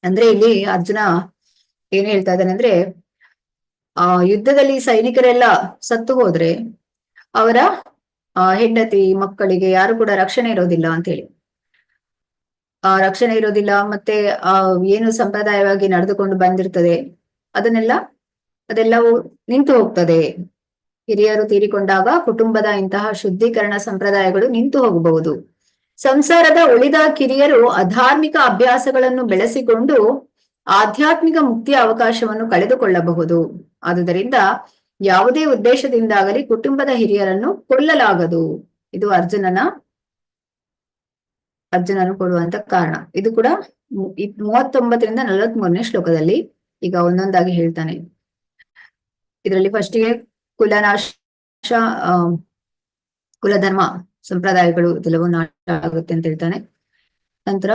ಅಂದ್ರೆ ಇಲ್ಲಿ ಅರ್ಜುನ ಏನ್ ಹೇಳ್ತಾ ಇದ್ದಾನೆ ಅಂದ್ರೆ, ಯುದ್ಧದಲ್ಲಿ ಸೈನಿಕರೆಲ್ಲ ಸತ್ತು ಹೋದ್ರೆ ಅವರ ಹೆಂಡತಿ ಮಕ್ಕಳಿಗೆ ಯಾರು ಕೂಡ ರಕ್ಷಣೆ ಇರೋದಿಲ್ಲ ಅಂತ ಹೇಳಿ. ರಕ್ಷಣೆ ಇರೋದಿಲ್ಲ. ಮತ್ತೆ ಏನು ಸಂಪ್ರದಾಯವಾಗಿ ನಡೆದುಕೊಂಡು ಬಂದಿರ್ತದೆ ಅದೆಲ್ಲವೂ ನಿಂತು ಹೋಗ್ತದೆ. ಹಿರಿಯರು ತೀರಿಕೊಂಡಾಗ ಕುಟುಂಬದ ಇಂತಹ ಶುದ್ಧೀಕರಣ ಸಂಪ್ರದಾಯಗಳು ನಿಂತು ಹೋಗಬಹುದು. ಸಂಸಾರದ ಉಳಿದ ಕಿರಿಯರು ಅಧಾರ್ಮಿಕ ಅಭ್ಯಾಸಗಳನ್ನು ಬೆಳೆಸಿಕೊಂಡು ಆಧ್ಯಾತ್ಮಿಕ ಮುಕ್ತಿಯ ಅವಕಾಶವನ್ನು ಕಳೆದುಕೊಳ್ಳಬಹುದು. ಆದುದರಿಂದ ಯಾವುದೇ ಉದ್ದೇಶದಿಂದಾಗಲಿ ಕುಟುಂಬದ ಹಿರಿಯರನ್ನು ಕೊಲ್ಲಲಾಗದು. ಇದು ಅರ್ಜುನನು ಕೊಡುವಂತ ಕಾರಣ. ಇದು ಕೂಡ 39ರಿಂದ 43ನೇ ಶ್ಲೋಕದಲ್ಲಿ ಈಗ ಒಂದೊಂದಾಗಿ ಹೇಳ್ತಾನೆ. ಇದರಲ್ಲಿ ಫಸ್ಟಿಗೆ ಕುಲನಾಶ, ಕುಲಧರ್ಮ ಸಂಪ್ರದಾಯಗಳು ಇದೆಲ್ಲವೂ ನಾಶ ಆಗುತ್ತೆ ಅಂತ ಹೇಳ್ತಾನೆ. ನಂತರ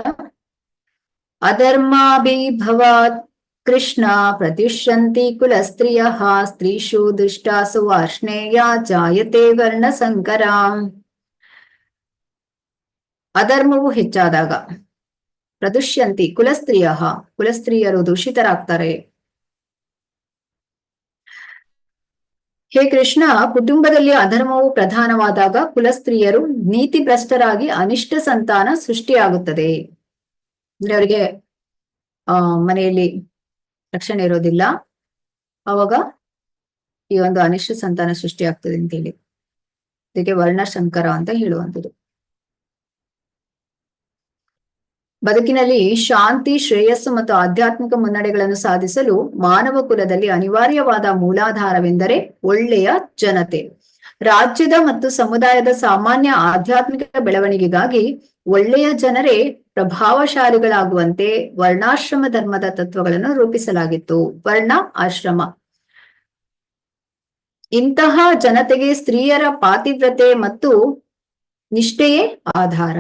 ಅಧರ್ಮಾಭಿಭವಾತ್ ಕೃಷ್ಣ ಪ್ರತಿಷ್ಠಂತಿ ಕುಲ ಸ್ತ್ರೀಯ ಸ್ತ್ರೀಷು ದುಷ್ಟಾಸು ವಾರ್ಷ್ಣೇಯ ಜಾಯತೆ ವರ್ಣ ಸಂಕರ. ಅಧರ್ಮವು ಹೆಚ್ಚಾದಾಗ ಪ್ರದುಷ್ಯಂತಿ ಕುಲಸ್ತ್ರೀಯರು ದೂಷಿತರಾಗ್ತಾರೆ. ಹೇ ಕೃಷ್ಣ, ಕುಟುಂಬದಲ್ಲಿ ಅಧರ್ಮವು ಪ್ರಧಾನವಾದಾಗ ಕುಲಸ್ತ್ರೀಯರು ನೀತಿ ಭ್ರಷ್ಟರಾಗಿ ಅನಿಷ್ಟ ಸಂತಾನ ಸೃಷ್ಟಿಯಾಗುತ್ತದೆ. ಅಂದ್ರೆ ಅವರಿಗೆ ಮನೆಯಲ್ಲಿ ರಕ್ಷಣೆ ಇರೋದಿಲ್ಲ, ಅವಾಗ ಈ ಒಂದು ಅನಿಷ್ಟ ಸಂತಾನ ಸೃಷ್ಟಿಯಾಗ್ತದೆ ಅಂತೇಳಿ ಇದಕ್ಕೆ ವರ್ಣಶಂಕರ ಅಂತ ಹೇಳುವಂಥದ್ದು. ಬದುಕಿನಲ್ಲಿ ಶಾಂತಿ, ಶ್ರೇಯಸ್ಸು ಮತ್ತು ಆಧ್ಯಾತ್ಮಿಕ ಮುನ್ನಡೆಗಳನ್ನು ಸಾಧಿಸಲು ಮಾನವ ಕುಲದಲ್ಲಿ ಅನಿವಾರ್ಯವಾದ ಮೂಲಾಧಾರವೆಂದರೆ ಒಳ್ಳೆಯ ಜನತೆ. ರಾಜ್ಯದ ಮತ್ತು ಸಮುದಾಯದ ಸಾಮಾನ್ಯ ಆಧ್ಯಾತ್ಮಿಕ ಬೆಳವಣಿಗೆಗಾಗಿ ಒಳ್ಳೆಯ ಜನರೇ ಪ್ರಭಾವಶಾಲಿಗಳಾಗುವಂತೆ ವರ್ಣಾಶ್ರಮ ಧರ್ಮದ ತತ್ವಗಳನ್ನು ರೂಪಿಸಲಾಗಿತ್ತು. ವರ್ಣ ಆಶ್ರಮ. ಇಂತಹ ಜನತೆಗೆ ಸ್ತ್ರೀಯರ ಪಾತಿವ್ರತೆ ಮತ್ತು ನಿಷ್ಠೆಯೇ ಆಧಾರ.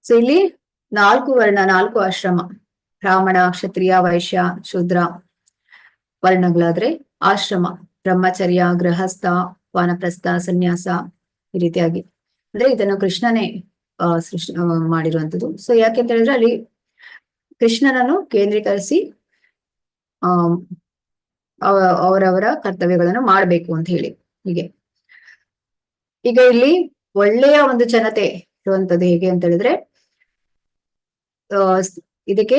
ಸೊ ಇಲ್ಲಿ 4 ವರ್ಣ, 4 ಆಶ್ರಮ: ಬ್ರಾಹ್ಮಣ, ಕ್ಷತ್ರಿಯ, ವೈಶ್ಯ, ಶೂದ್ರ ವರ್ಣಗಳಾದ್ರೆ ಆಶ್ರಮ ಬ್ರಹ್ಮಚರ್ಯ, ಗೃಹಸ್ಥ, ವಾನಪ್ರಸ್ಥ, ಸನ್ಯಾಸ, ಈ ರೀತಿಯಾಗಿ. ಅಂದ್ರೆ ಇದನ್ನು ಕೃಷ್ಣನೇ ಸೃಷ್ಟಿ ಮಾಡಿರುವಂಥದ್ದು. ಸೊ ಯಾಕೆಂತ ಹೇಳಿದ್ರೆ ಅಲ್ಲಿ ಕೃಷ್ಣನನ್ನು ಕೇಂದ್ರೀಕರಿಸಿ ಅವರವರ ಕರ್ತವ್ಯಗಳನ್ನು ಮಾಡಬೇಕು ಅಂತ ಹೇಳಿ. ಹೀಗೆ ಈಗ ಇಲ್ಲಿ ಒಳ್ಳೆಯ ಒಂದು ಜನತೆ ಇರುವಂತದ್ದು ಹೇಗೆ ಅಂತ ಹೇಳಿದ್ರೆ, ಇದಕ್ಕೆ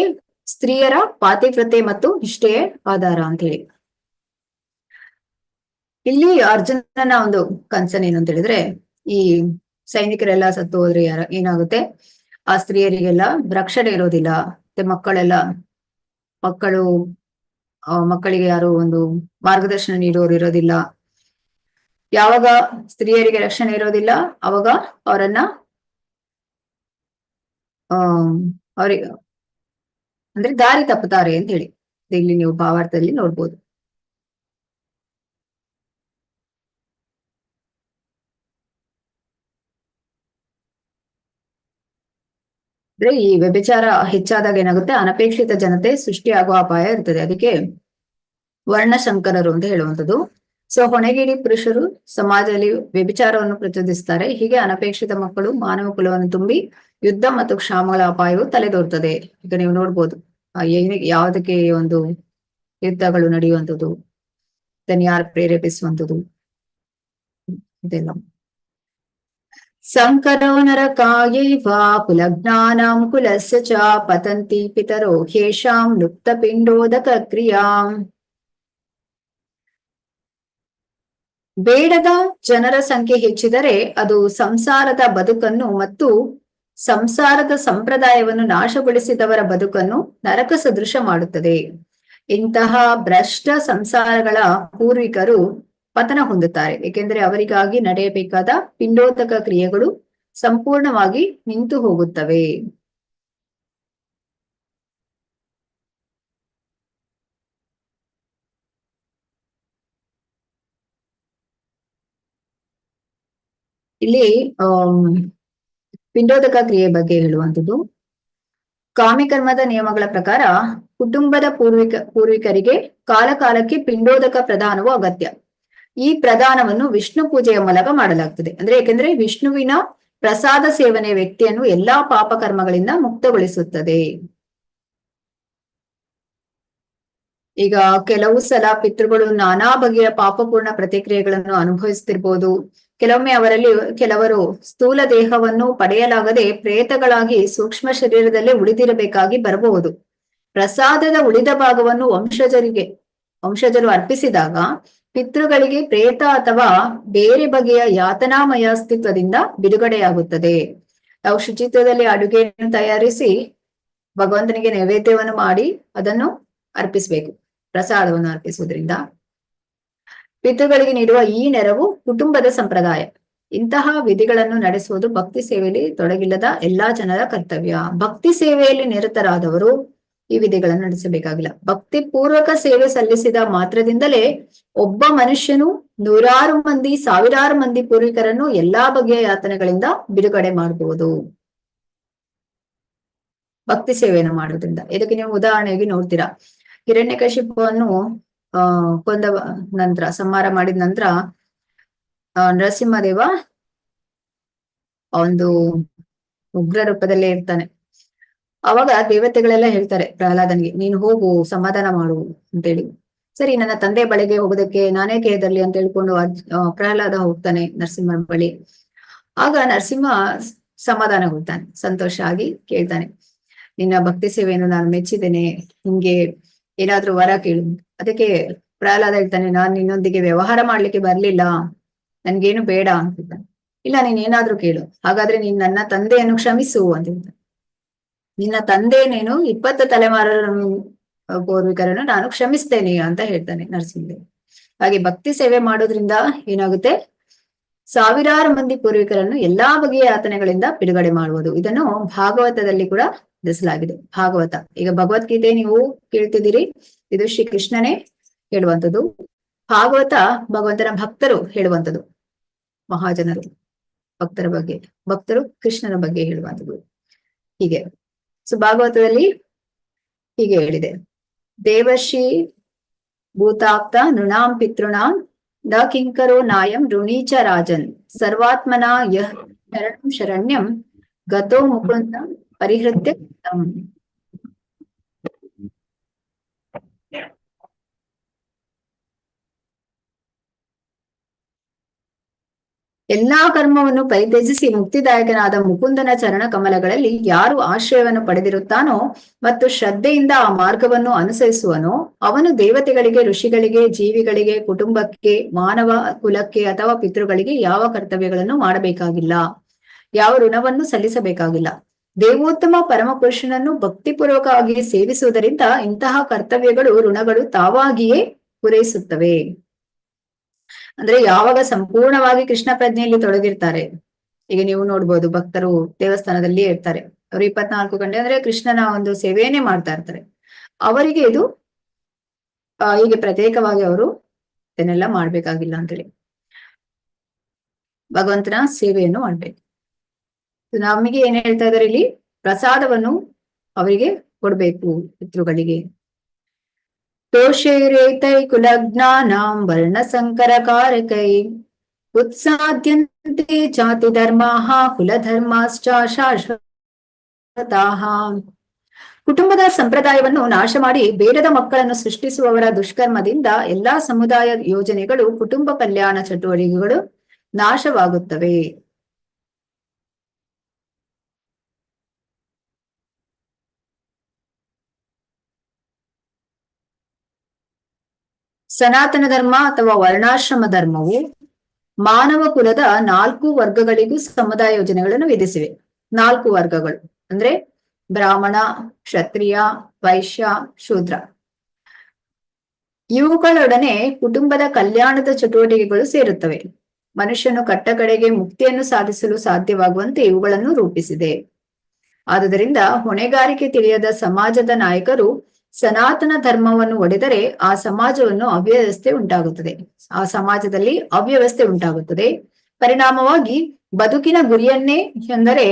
ಸ್ತ್ರೀಯರ ಪಾತಿವ್ರತೆ ಮತ್ತು ನಿಷ್ಠೆಯೇ ಆಧಾರ ಅಂತ ಹೇಳಿ. ಇಲ್ಲಿ ಅರ್ಜುನನ ಒಂದು ಕನ್ಸರ್ನ್ ಏನು ಅಂತ ಹೇಳಿದ್ರೆ, ಈ ಸೈನಿಕರೆಲ್ಲ ಸತ್ತು ಹೋದ್ರೆ ಏನಾಗುತ್ತೆ, ಆ ಸ್ತ್ರೀಯರಿಗೆಲ್ಲ ರಕ್ಷಣೆ ಇರೋದಿಲ್ಲ. ಮತ್ತೆ ಮಕ್ಕಳಿಗೆ ಯಾರು ಒಂದು ಮಾರ್ಗದರ್ಶನ ನೀಡುವವರು ಇರೋದಿಲ್ಲ. ಯಾವಾಗ ಸ್ತ್ರೀಯರಿಗೆ ರಕ್ಷಣೆ ಇರೋದಿಲ್ಲ ಅವಾಗ ಅವರನ್ನ ಅವ್ರಿಗೆ ಅಂದ್ರೆ ದಾರಿ ತಪ್ಪುತ್ತಾರೆ ಅಂತ ಹೇಳಿ ಇಲ್ಲಿ ನೀವು ಭಾವಾರ್ಥದಲ್ಲಿ ನೋಡ್ಬೋದು. ಅಂದ್ರೆ ಈ ವ್ಯಭಿಚಾರ ಹೆಚ್ಚಾದಾಗ ಏನಾಗುತ್ತೆ, ಅನಪೇಕ್ಷಿತ ಜನತೆ ಸೃಷ್ಟಿಯಾಗುವ ಅಪಾಯ ಇರ್ತದೆ. ಅದಕ್ಕೆ ವರ್ಣಶಂಕರರು ಅಂತ ಹೇಳುವಂಥದ್ದು. ಸೊ ಹೊಣೆಗಿರಿ ಪುರುಷರು ಸಮಾಜದಲ್ಲಿ ವ್ಯಭಿಚಾರವನ್ನು ಪ್ರಚೋದಿಸ್ತಾರೆ. ಹೀಗೆ ಅನಪೇಕ್ಷಿತ ಮಕ್ಕಳು ಮಾನವ ಕುಲವನ್ನು ತುಂಬಿ ಯುದ್ಧ ಮತ್ತು ಕ್ಷಾಮಗಳ ಅಪಾಯವು ತಲೆದೋರ್ತದೆ. ಈಗ ನೀವು ನೋಡ್ಬೋದು ಯಾವುದಕ್ಕೆ ಒಂದು ಯುದ್ಧಗಳು ನಡೆಯುವಂಥದ್ದು, ಇದನ್ನು ಯಾರು ಪ್ರೇರೇಪಿಸುವಂಥದ್ದು ಇದೆಲ್ಲ. ಸಂಕರೋ ನರಕಾಯೈವ ಕುಲಜ್ಞಾನಂ ಕುಲಸ್ಯ ಚ ಪತಂತಿ ಪಿತರೋ ಹ್ಯೇಷಾಂ ಲುಪ್ತ ಪಿಂಡೋದಕ ಕ್ರಿಯಾಂ. ಬೇಡದ ಜನರ ಸಂಖ್ಯೆ ಹೆಚ್ಚಿದರೆ ಅದು ಸಂಸಾರದ ಬದುಕನ್ನು ಮತ್ತು ಸಂಸಾರದ ಸಂಪ್ರದಾಯವನ್ನು ನಾಶಗೊಳಿಸಿದವರ ಬದುಕನ್ನು ನರಕ ಸದೃಶ ಮಾಡುತ್ತದೆ. ಇಂತಹ ಭ್ರಷ್ಟ ಸಂಸಾರಗಳ ಪೂರ್ವಿಕರು ಪತನ ಹೊಂದುತ್ತಾರೆ, ಏಕೆಂದರೆ ಅವರಿಗಾಗಿ ನಡೆಯಬೇಕಾದ ಪಿಂಡೋದಕ ಕ್ರಿಯೆಗಳು ಸಂಪೂರ್ಣವಾಗಿ ನಿಂತು ಹೋಗುತ್ತವೆ. ಇಲ್ಲಿ ಪಿಂಡೋದಕ ಕ್ರಿಯೆ ಬಗ್ಗೆ ಹೇಳುವಂಥದ್ದು. ಕಾಮಿಕರ್ಮದ ನಿಯಮಗಳ ಪ್ರಕಾರ ಕುಟುಂಬದ ಪೂರ್ವಿಕರಿಗೆ ಕಾಲಕಾಲಕ್ಕೆ ಪಿಂಡೋದಕ ಪ್ರದಾನವು ಅಗತ್ಯ. ಈ ಪ್ರದಾನವನ್ನು ವಿಷ್ಣು ಪೂಜೆಯ ಮೂಲಕ ಮಾಡಲಾಗ್ತದೆ. ಅಂದ್ರೆ ಯಾಕೆಂದ್ರೆ ವಿಷ್ಣುವಿನ ಪ್ರಸಾದ ಸೇವನೆ ವ್ಯಕ್ತಿಯನ್ನು ಎಲ್ಲಾ ಪಾಪಕರ್ಮಗಳಿಂದ ಮುಕ್ತಗೊಳಿಸುತ್ತದೆ. ಈಗ ಕೆಲವು ಸಲ ಪಿತೃಗಳು ನಾನಾ ಬಗೆಯ ಪಾಪಪೂರ್ಣ ಪ್ರತಿಕ್ರಿಯೆಗಳನ್ನು ಅನುಭವಿಸ್ತಿರ್ಬೋದು. ಕೆಲವೊಮ್ಮೆ ಅವರಲ್ಲಿ ಕೆಲವರು ಸ್ಥೂಲ ದೇಹವನ್ನು ಪಡೆಯಲಾಗದೆ ಪ್ರೇತಗಳಾಗಿ ಸೂಕ್ಷ್ಮ ಶರೀರದಲ್ಲೇ ಉಳಿದಿರಬೇಕಾಗಿ ಬರಬಹುದು. ಪ್ರಸಾದದ ಉಳಿದ ಭಾಗವನ್ನು ವಂಶಜರು ಅರ್ಪಿಸಿದಾಗ ಪಿತೃಗಳಿಗೆ ಪ್ರೇತ ಅಥವಾ ಬೇರೆ ಬಗೆಯ ಯಾತನಾಮಯ ಅಸ್ತಿತ್ವದಿಂದ ಬಿಡುಗಡೆಯಾಗುತ್ತದೆ. ನಾವು ಶುಚಿತ್ವದಲ್ಲಿ ಅಡುಗೆಯನ್ನು ತಯಾರಿಸಿ ಭಗವಂತನಿಗೆ ನೈವೇದ್ಯವನ್ನು ಮಾಡಿ ಅದನ್ನು ಅರ್ಪಿಸಬೇಕು. ಪ್ರಸಾದವನ್ನು ಅರ್ಪಿಸುವುದರಿಂದ ಪಿತೃಗಳಿಗೆ ನೀಡುವ ಈ ನೆರವು ಕುಟುಂಬದ ಸಂಪ್ರದಾಯ. ಇಂತಹ ವಿಧಿಗಳನ್ನು ನಡೆಸುವುದು ಭಕ್ತಿ ಸೇವೆಯಲ್ಲಿ ತೊಡಗಿಲ್ಲದ ಎಲ್ಲಾ ಜನರ ಕರ್ತವ್ಯ. ಭಕ್ತಿ ಸೇವೆಯಲ್ಲಿ ನಿರತರಾದವರು ಈ ವಿಧಿಗಳನ್ನು ನಡೆಸಬೇಕಾಗಿಲ್ಲ. ಭಕ್ತಿ ಪೂರ್ವಕ ಸೇವೆ ಸಲ್ಲಿಸಿದ ಮಾತ್ರದಿಂದಲೇ ಒಬ್ಬ ಮನುಷ್ಯನು ನೂರಾರು ಮಂದಿ, ಸಾವಿರಾರು ಮಂದಿ ಪೂರ್ವಿಕರನ್ನು ಎಲ್ಲಾ ಬಗೆಯ ಯಾತನೆಗಳಿಂದ ಬಿಡುಗಡೆ ಮಾಡಬಹುದು ಭಕ್ತಿ ಸೇವೆಯನ್ನು ಮಾಡೋದ್ರಿಂದ. ಇದಕ್ಕೆ ನೀವು ಉದಾಹರಣೆಗೆ ನೋಡ್ತೀರಾ, ಹಿರಣ್ಯಕಶಿಪುವನ್ನು ಕೊಂದ ನಂತರ, ಸಂಹಾರ ಮಾಡಿದ ನಂತರ ನರಸಿಂಹದೇವ ಒಂದು ಉಗ್ರ ರೂಪದಲ್ಲೇ ಇರ್ತಾನೆ. ಅವಾಗ ದೇವತೆಗಳೆಲ್ಲ ಹೇಳ್ತಾರೆ ಪ್ರಹ್ಲಾದನಿಗೆ, ನೀನು ಹೋಗು, ಸಮಾಧಾನ ಮಾಡು ಅಂತೇಳಿ. ಸರಿ, ನನ್ನ ತಂದೆ ಬಳಿಗೆ ಹೋಗೋದಕ್ಕೆ ನಾನೇ ಕೇಳಿದರ್ಲಿ ಅಂತ ಹೇಳ್ಕೊಂಡು ಪ್ರಹ್ಲಾದ ಹೋಗ್ತಾನೆ ನರಸಿಂಹನ ಬಳಿ. ಆಗ ನರಸಿಂಹ ಸಮಾಧಾನಗೊಳ್ತಾನೆ, ಸಂತೋಷ ಆಗಿ ಕೇಳ್ತಾನೆ, ನಿನ್ನ ಭಕ್ತಿ ಸೇವೆಯನ್ನು ನಾನು ಮೆಚ್ಚಿದ್ದೇನೆ, ನಿಂಗೆ ಏನಾದ್ರೂ ವರ ಕೇಳು. ಅದಕ್ಕೆ ಪ್ರಹ್ಲಾದ ಹೇಳ್ತಾನೆ, ನಾನ್ ನಿನ್ನೊಂದಿಗೆ ವ್ಯವಹಾರ ಮಾಡ್ಲಿಕ್ಕೆ ಬರ್ಲಿಲ್ಲ, ನನ್ಗೇನು ಬೇಡ ಅಂತ ಹೇಳ್ತಾನೆ. ಇಲ್ಲ, ನೀನ್ ಏನಾದ್ರೂ ಕೇಳು, ಹಾಗಾದ್ರೆ ನೀನ್ ನನ್ನ ತಂದೆಯನ್ನು ಕ್ಷಮಿಸು ಅಂತ ಹೇಳ್ತಾನೆ. ನಿನ್ನ ತಂದೆ ನೀನು 20 ತಲೆಮಾರರ ಪೂರ್ವಿಕರನ್ನು ನಾನು ಕ್ಷಮಿಸ್ತೇನೆ ಅಂತ ಹೇಳ್ತಾನೆ ನರಸಿಂಹದೇವ. ಹಾಗೆ ಭಕ್ತಿ ಸೇವೆ ಮಾಡೋದ್ರಿಂದ ಏನಾಗುತ್ತೆ, ಸಾವಿರಾರು ಮಂದಿ ಪೂರ್ವಿಕರನ್ನು ಎಲ್ಲಾ ಬಗೆಯ ಯಾತನೆಗಳಿಂದ ಬಿಡುಗಡೆ ಮಾಡುವುದು. ಇದನ್ನು ಭಾಗವತದಲ್ಲಿ ಕೂಡ ತಿಳಿಸಲಾಗಿದೆ. ಭಾಗವತ, ಈಗ ಭಗವದ್ಗೀತೆ ನೀವು ಕೇಳ್ತಿದ್ದೀರಿ, ಇದು ಶ್ರೀ ಕೃಷ್ಣನೇ ಹೇಳುವಂಥದ್ದು. ಭಾಗವತ ಭಗವಂತನ ಭಕ್ತರು ಹೇಳುವಂಥದ್ದು, ಮಹಾಜನರು ಭಕ್ತರ ಬಗ್ಗೆ, ಭಕ್ತರು ಕೃಷ್ಣನ ಬಗ್ಗೆ ಹೇಳುವಂಥದ್ದು. ಹೀಗೆ ಭಾಗವತದಲ್ಲಿ ಹೀಗೆ ಹೇಳಿದೆ, ದೇವರ್ಷಿ ಭೂತಾಪ್ತ ನೃಣಾಂ ಪಿತೃಣಾಂ ನ ಕಿಂಕರೋ ನಾಯಂ ಋಣೀಚ ರಾಜನ್ ಸರ್ವಾತ್ಮನ ಯಃ ಶರಣಂ ಶರಣ್ಯಂ ಗತೋ ಮುಕುಂದ ಪರಿಹೃತ್ಯ. ಎಲ್ಲಾ ಕರ್ಮವನ್ನು ಪರಿತ್ಯಜಿಸಿ ಮುಕ್ತಿದಾಯಕನಾದ ಮುಕುಂದನ ಚರಣ ಕಮಲಗಳಲ್ಲಿ ಯಾರು ಆಶ್ರಯವನ್ನು ಪಡೆದಿರುತ್ತಾನೋ ಮತ್ತು ಶ್ರದ್ಧೆಯಿಂದ ಆ ಮಾರ್ಗವನ್ನು ಅನುಸರಿಸುವನೋ ಅವನು ದೇವತೆಗಳಿಗೆ, ಋಷಿಗಳಿಗೆ, ಜೀವಿಗಳಿಗೆ, ಕುಟುಂಬಕ್ಕೆ, ಮಾನವ ಕುಲಕ್ಕೆ ಅಥವಾ ಪಿತೃಗಳಿಗೆ ಯಾವ ಕರ್ತವ್ಯಗಳನ್ನು ಮಾಡಬೇಕಾಗಿಲ್ಲ, ಯಾವ ಋಣವನ್ನು ಸಲ್ಲಿಸಬೇಕಾಗಿಲ್ಲ. ದೇವೋತ್ತಮ ಪರಮಪುರುಷನನ್ನು ಭಕ್ತಿಪೂರ್ವಕವಾಗಿ ಸೇವಿಸುವುದರಿಂದ ಇಂತಹ ಕರ್ತವ್ಯಗಳು, ಋಣಗಳು ತಾವಾಗಿಯೇ ಪೂರೈಸುತ್ತವೆ. ಅಂದ್ರೆ ಯಾವಾಗ ಸಂಪೂರ್ಣವಾಗಿ ಕೃಷ್ಣ ಪ್ರಜ್ಞೆಯಲ್ಲಿ ತೊಡಗಿರ್ತಾರೆ, ಈಗ ನೀವು ನೋಡ್ಬೋದು ಭಕ್ತರು ದೇವಸ್ಥಾನದಲ್ಲಿ ಇರ್ತಾರೆ, ಅವರು 24 ಗಂಟೆ ಅಂದ್ರೆ ಕೃಷ್ಣನ ಒಂದು ಸೇವೆಯನ್ನೇ ಮಾಡ್ತಾ ಇರ್ತಾರೆ. ಅವರಿಗೆ ಇದು ಹೀಗೆ ಪ್ರತ್ಯೇಕವಾಗಿ ಅವರು ಇದನ್ನೆಲ್ಲ ಮಾಡ್ಬೇಕಾಗಿಲ್ಲ ಅಂತೇಳಿ ಭಗವಂತನ ಸೇವೆಯನ್ನು ಮಾಡ್ಬೇಕು. ನಮಗೆ ಏನ್ ಹೇಳ್ತಾ ಇದಾರೆ ಇಲ್ಲಿ, ಪ್ರಸಾದವನ್ನು ಅವರಿಗೆ ಕೊಡ್ಬೇಕು ಪಿತೃಗಳಿಗೆ. ದೋಷೈರೇತೈ ಕುಲಜ್ಞಾನಾಂ ವರ್ಣ ಸಂಕರ ಕಾರಕೈ ಉತ್ಸಾದ್ಯಂತೆ ಜಾತಿ ಧರ್ಮಾಃ ಕುಲಧರ್ಮಾಶ್ಚ ಶಾಶ್ವತಾಃ. ಕುಟುಂಬದ ಸಂಪ್ರದಾಯವನ್ನು ನಾಶ ಮಾಡಿ ಬೇಡದ ಮಕ್ಕಳನ್ನು ಸೃಷ್ಟಿಸುವವರ ದುಷ್ಕರ್ಮದಿಂದ ಎಲ್ಲಾ ಸಮುದಾಯ ಯೋಜನೆಗಳು, ಕುಟುಂಬ ಕಲ್ಯಾಣ ಚಟುವಟಿಕೆಗಳು ನಾಶವಾಗುತ್ತವೆ. ಸನಾತನ ಧರ್ಮ ಅಥವಾ ವರ್ಣಾಶ್ರಮ ಧರ್ಮವು ಮಾನವ ಕುಲದ 4 ವರ್ಗಗಳಿಗೂ ಸಮುದಾಯ ಯೋಜನೆಗಳನ್ನು ವಿಧಿಸಿವೆ. 4 ವರ್ಗಗಳು ಅಂದ್ರೆ ಬ್ರಾಹ್ಮಣ, ಕ್ಷತ್ರಿಯ, ವೈಶ್ಯ, ಶೂದ್ರ. ಇವುಗಳೊಡನೆ ಕುಟುಂಬದ ಕಲ್ಯಾಣದ ಚಟುವಟಿಕೆಗಳು ಸೇರುತ್ತವೆ. ಮನುಷ್ಯನು ಕಟ್ಟಕಡೆಗೆ ಮುಕ್ತಿಯನ್ನು ಸಾಧಿಸಲು ಸಾಧ್ಯವಾಗುವಂತೆ ಇವುಗಳನ್ನು ರೂಪಿಸಿದೆ. ಆದುದರಿಂದ ಹೊಣೆಗಾರಿಕೆ ತಿಳಿಯದ ಸಮಾಜದ ನಾಯಕರು ಸನಾತನ ಧರ್ಮವನ್ನು ಒಡೆದರೆ ಆ ಸಮಾಜವನ್ನು ಅವ್ಯವಸ್ಥೆ ಉಂಟಾಗುತ್ತದೆ. ಆ ಸಮಾಜದಲ್ಲಿ ಅವ್ಯವಸ್ಥೆ ಉಂಟಾಗುತ್ತದೆ. ಪರಿಣಾಮವಾಗಿ ಬದುಕಿನ ಗುರಿಯನ್ನೇ ಎಂದರೆ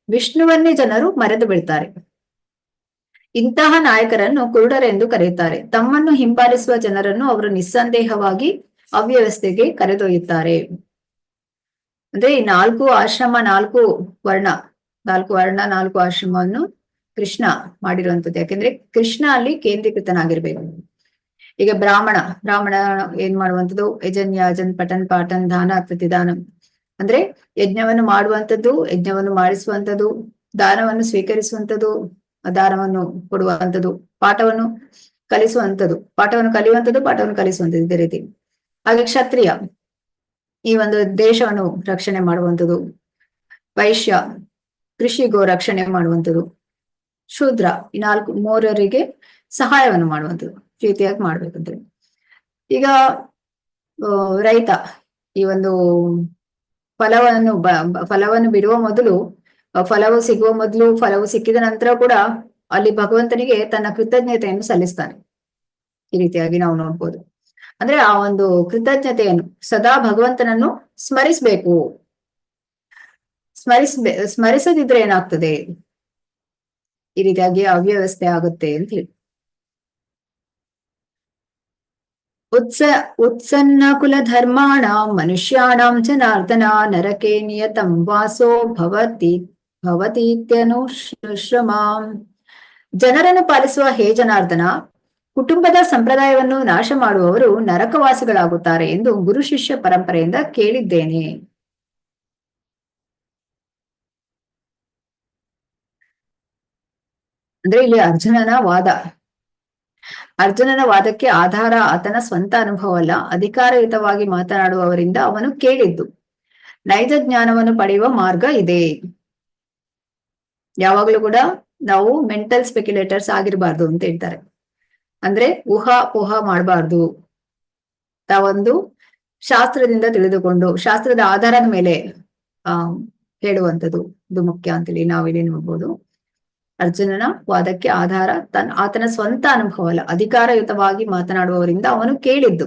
ವಿಷ್ಣುವನ್ನೇ ಜನರು ಮರೆತು ಬಿಡ್ತಾರೆ. ಇಂತಹ ನಾಯಕರನ್ನು ಕುರುಡರೆಂದು ಕರೆಯುತ್ತಾರೆ. ತಮ್ಮನ್ನು ಹಿಂಬಾಲಿಸುವ ಜನರನ್ನು ಅವರು ನಿಸ್ಸಂದೇಹವಾಗಿ ಅವ್ಯವಸ್ಥೆಗೆ ಕರೆದೊಯ್ಯುತ್ತಾರೆ. ಅಂದ್ರೆ ಈ 4 ಆಶ್ರಮ, 4 ವರ್ಣ, 4 ಆಶ್ರಮವನ್ನು ಕೃಷ್ಣ ಮಾಡಿರುವಂತದ್ದು. ಯಾಕೆಂದ್ರೆ ಕೃಷ್ಣ ಅಲ್ಲಿ ಕೇಂದ್ರೀಕೃತನಾಗಿರ್ಬೇಕು. ಈಗ ಬ್ರಾಹ್ಮಣ ಏನ್ ಮಾಡುವಂಥದ್ದು? ಯಜನ್ ಪಠನ್ ಪಾಠನ್ ದಾನ ಪ್ರತಿದಾನ. ಅಂದ್ರೆ ಯಜ್ಞವನ್ನು ಮಾಡುವಂಥದ್ದು, ಯಜ್ಞವನ್ನು ಮಾಡಿಸುವಂಥದ್ದು, ದಾನವನ್ನು ಸ್ವೀಕರಿಸುವಂಥದ್ದು, ದಾನವನ್ನು ಕೊಡುವಂಥದ್ದು, ಪಾಠವನ್ನು ಕಲಿಸುವಂಥದ್ದು, ಪಾಠವನ್ನು ಕಲಿಸುವಂಥದ್ದು ಇದೇ ರೀತಿ. ಹಾಗೆ ಕ್ಷತ್ರಿಯ ಈ ಒಂದು ದೇಶವನ್ನು ರಕ್ಷಣೆ ಮಾಡುವಂಥದ್ದು, ವೈಶ್ಯ ಕೃಷಿ ಗೋ ರಕ್ಷಣೆ ಮಾಡುವಂಥದ್ದು, ಶೂದ್ರ ಈ 3 ಸಹಾಯವನ್ನು ಮಾಡುವಂಥದ್ದು ರೀತಿಯಾಗಿ ಮಾಡ್ಬೇಕಂತ. ಈಗ ರೈತ ಈ ಒಂದು ಫಲವನ್ನು ಬಿಡುವ ಮೊದಲು, ಫಲವು ಸಿಗುವ ಮೊದಲು, ಫಲವು ಸಿಕ್ಕಿದ ನಂತರ ಕೂಡ ಅಲ್ಲಿ ಭಗವಂತನಿಗೆ ತನ್ನ ಕೃತಜ್ಞತೆಯನ್ನು ಸಲ್ಲಿಸ್ತಾನೆ. ಈ ರೀತಿಯಾಗಿ ನಾವು ನೋಡ್ಬೋದು. ಅಂದ್ರೆ ಆ ಒಂದು ಕೃತಜ್ಞತೆಯನ್ನು ಸದಾ ಭಗವಂತನನ್ನು ಸ್ಮರಿಸ್ಬೇಕು. ಸ್ಮರಿಸದಿದ್ರೆ ಏನಾಗ್ತದೆ? ಈ ರೀತಿಯಾಗಿ ಅವ್ಯವಸ್ಥೆ ಆಗುತ್ತೆ ಅಂತ ಹೇಳಿ. ಉತ್ಸನ್ನ ಕುಲ ಧರ್ಮಾಣ ಮನುಷ್ಯಾಣಾಂ ಜನಾರ್ದನ ನರಕೆ ನಿಯತಂ ವಾಸೋ ಭವತೀತ್ಯನುಶ್ರಮಾಂ. ಜನರನ್ನು ಪಾಲಿಸುವ ಹೇ ಜನಾರ್ದನ, ಕುಟುಂಬದ ಸಂಪ್ರದಾಯವನ್ನು ನಾಶ ಮಾಡುವವರು ನರಕವಾಸಿಗಳಾಗುತ್ತಾರೆ ಎಂದು ಗುರು ಶಿಷ್ಯ ಪರಂಪರೆಯಿಂದ ಕೇಳಿದ್ದೇನೆ. ಅಂದ್ರೆ ಇಲ್ಲಿ ಅರ್ಜುನನ ವಾದಕ್ಕೆ ಆಧಾರ ಆತನ ಸ್ವಂತ ಅನುಭವ ಅಲ್ಲ, ಅಧಿಕಾರಯುತವಾಗಿ ಮಾತನಾಡುವವರಿಂದ ಅವನು ಕೇಳಿದ್ದು. ನೈಜ ಜ್ಞಾನವನ್ನು ಪಡೆಯುವ ಮಾರ್ಗ ಇದೆ. ಯಾವಾಗ್ಲೂ ಕೂಡ ನಾವು ಮೆಂಟಲ್ ಸ್ಪೆಕ್ಯುಲೇಟರ್ಸ್ ಆಗಿರಬಾರ್ದು ಅಂತ ಹೇಳ್ತಾರೆ. ಅಂದ್ರೆ ಊಹಾ ಮಾಡಬಾರ್ದು. ತಾವೊಂದು ಶಾಸ್ತ್ರದಿಂದ ತಿಳಿದುಕೊಂಡು ಶಾಸ್ತ್ರದ ಆಧಾರದ ಮೇಲೆ ಹೇಳುವಂಥದ್ದು ಇದು ಮುಖ್ಯ ಅಂತೇಳಿ ನಾವಿಲ್ಲಿ ನೋಡ್ಬೋದು. ಅರ್ಜುನನ ವಾದಕ್ಕೆ ಆಧಾರ ಆತನ ಸ್ವಂತ ಅನುಭವ ಅಲ್ಲ, ಅಧಿಕಾರಯುತವಾಗಿ ಮಾತನಾಡುವವರಿಂದ ಅವನು ಕೇಳಿದ್ದು,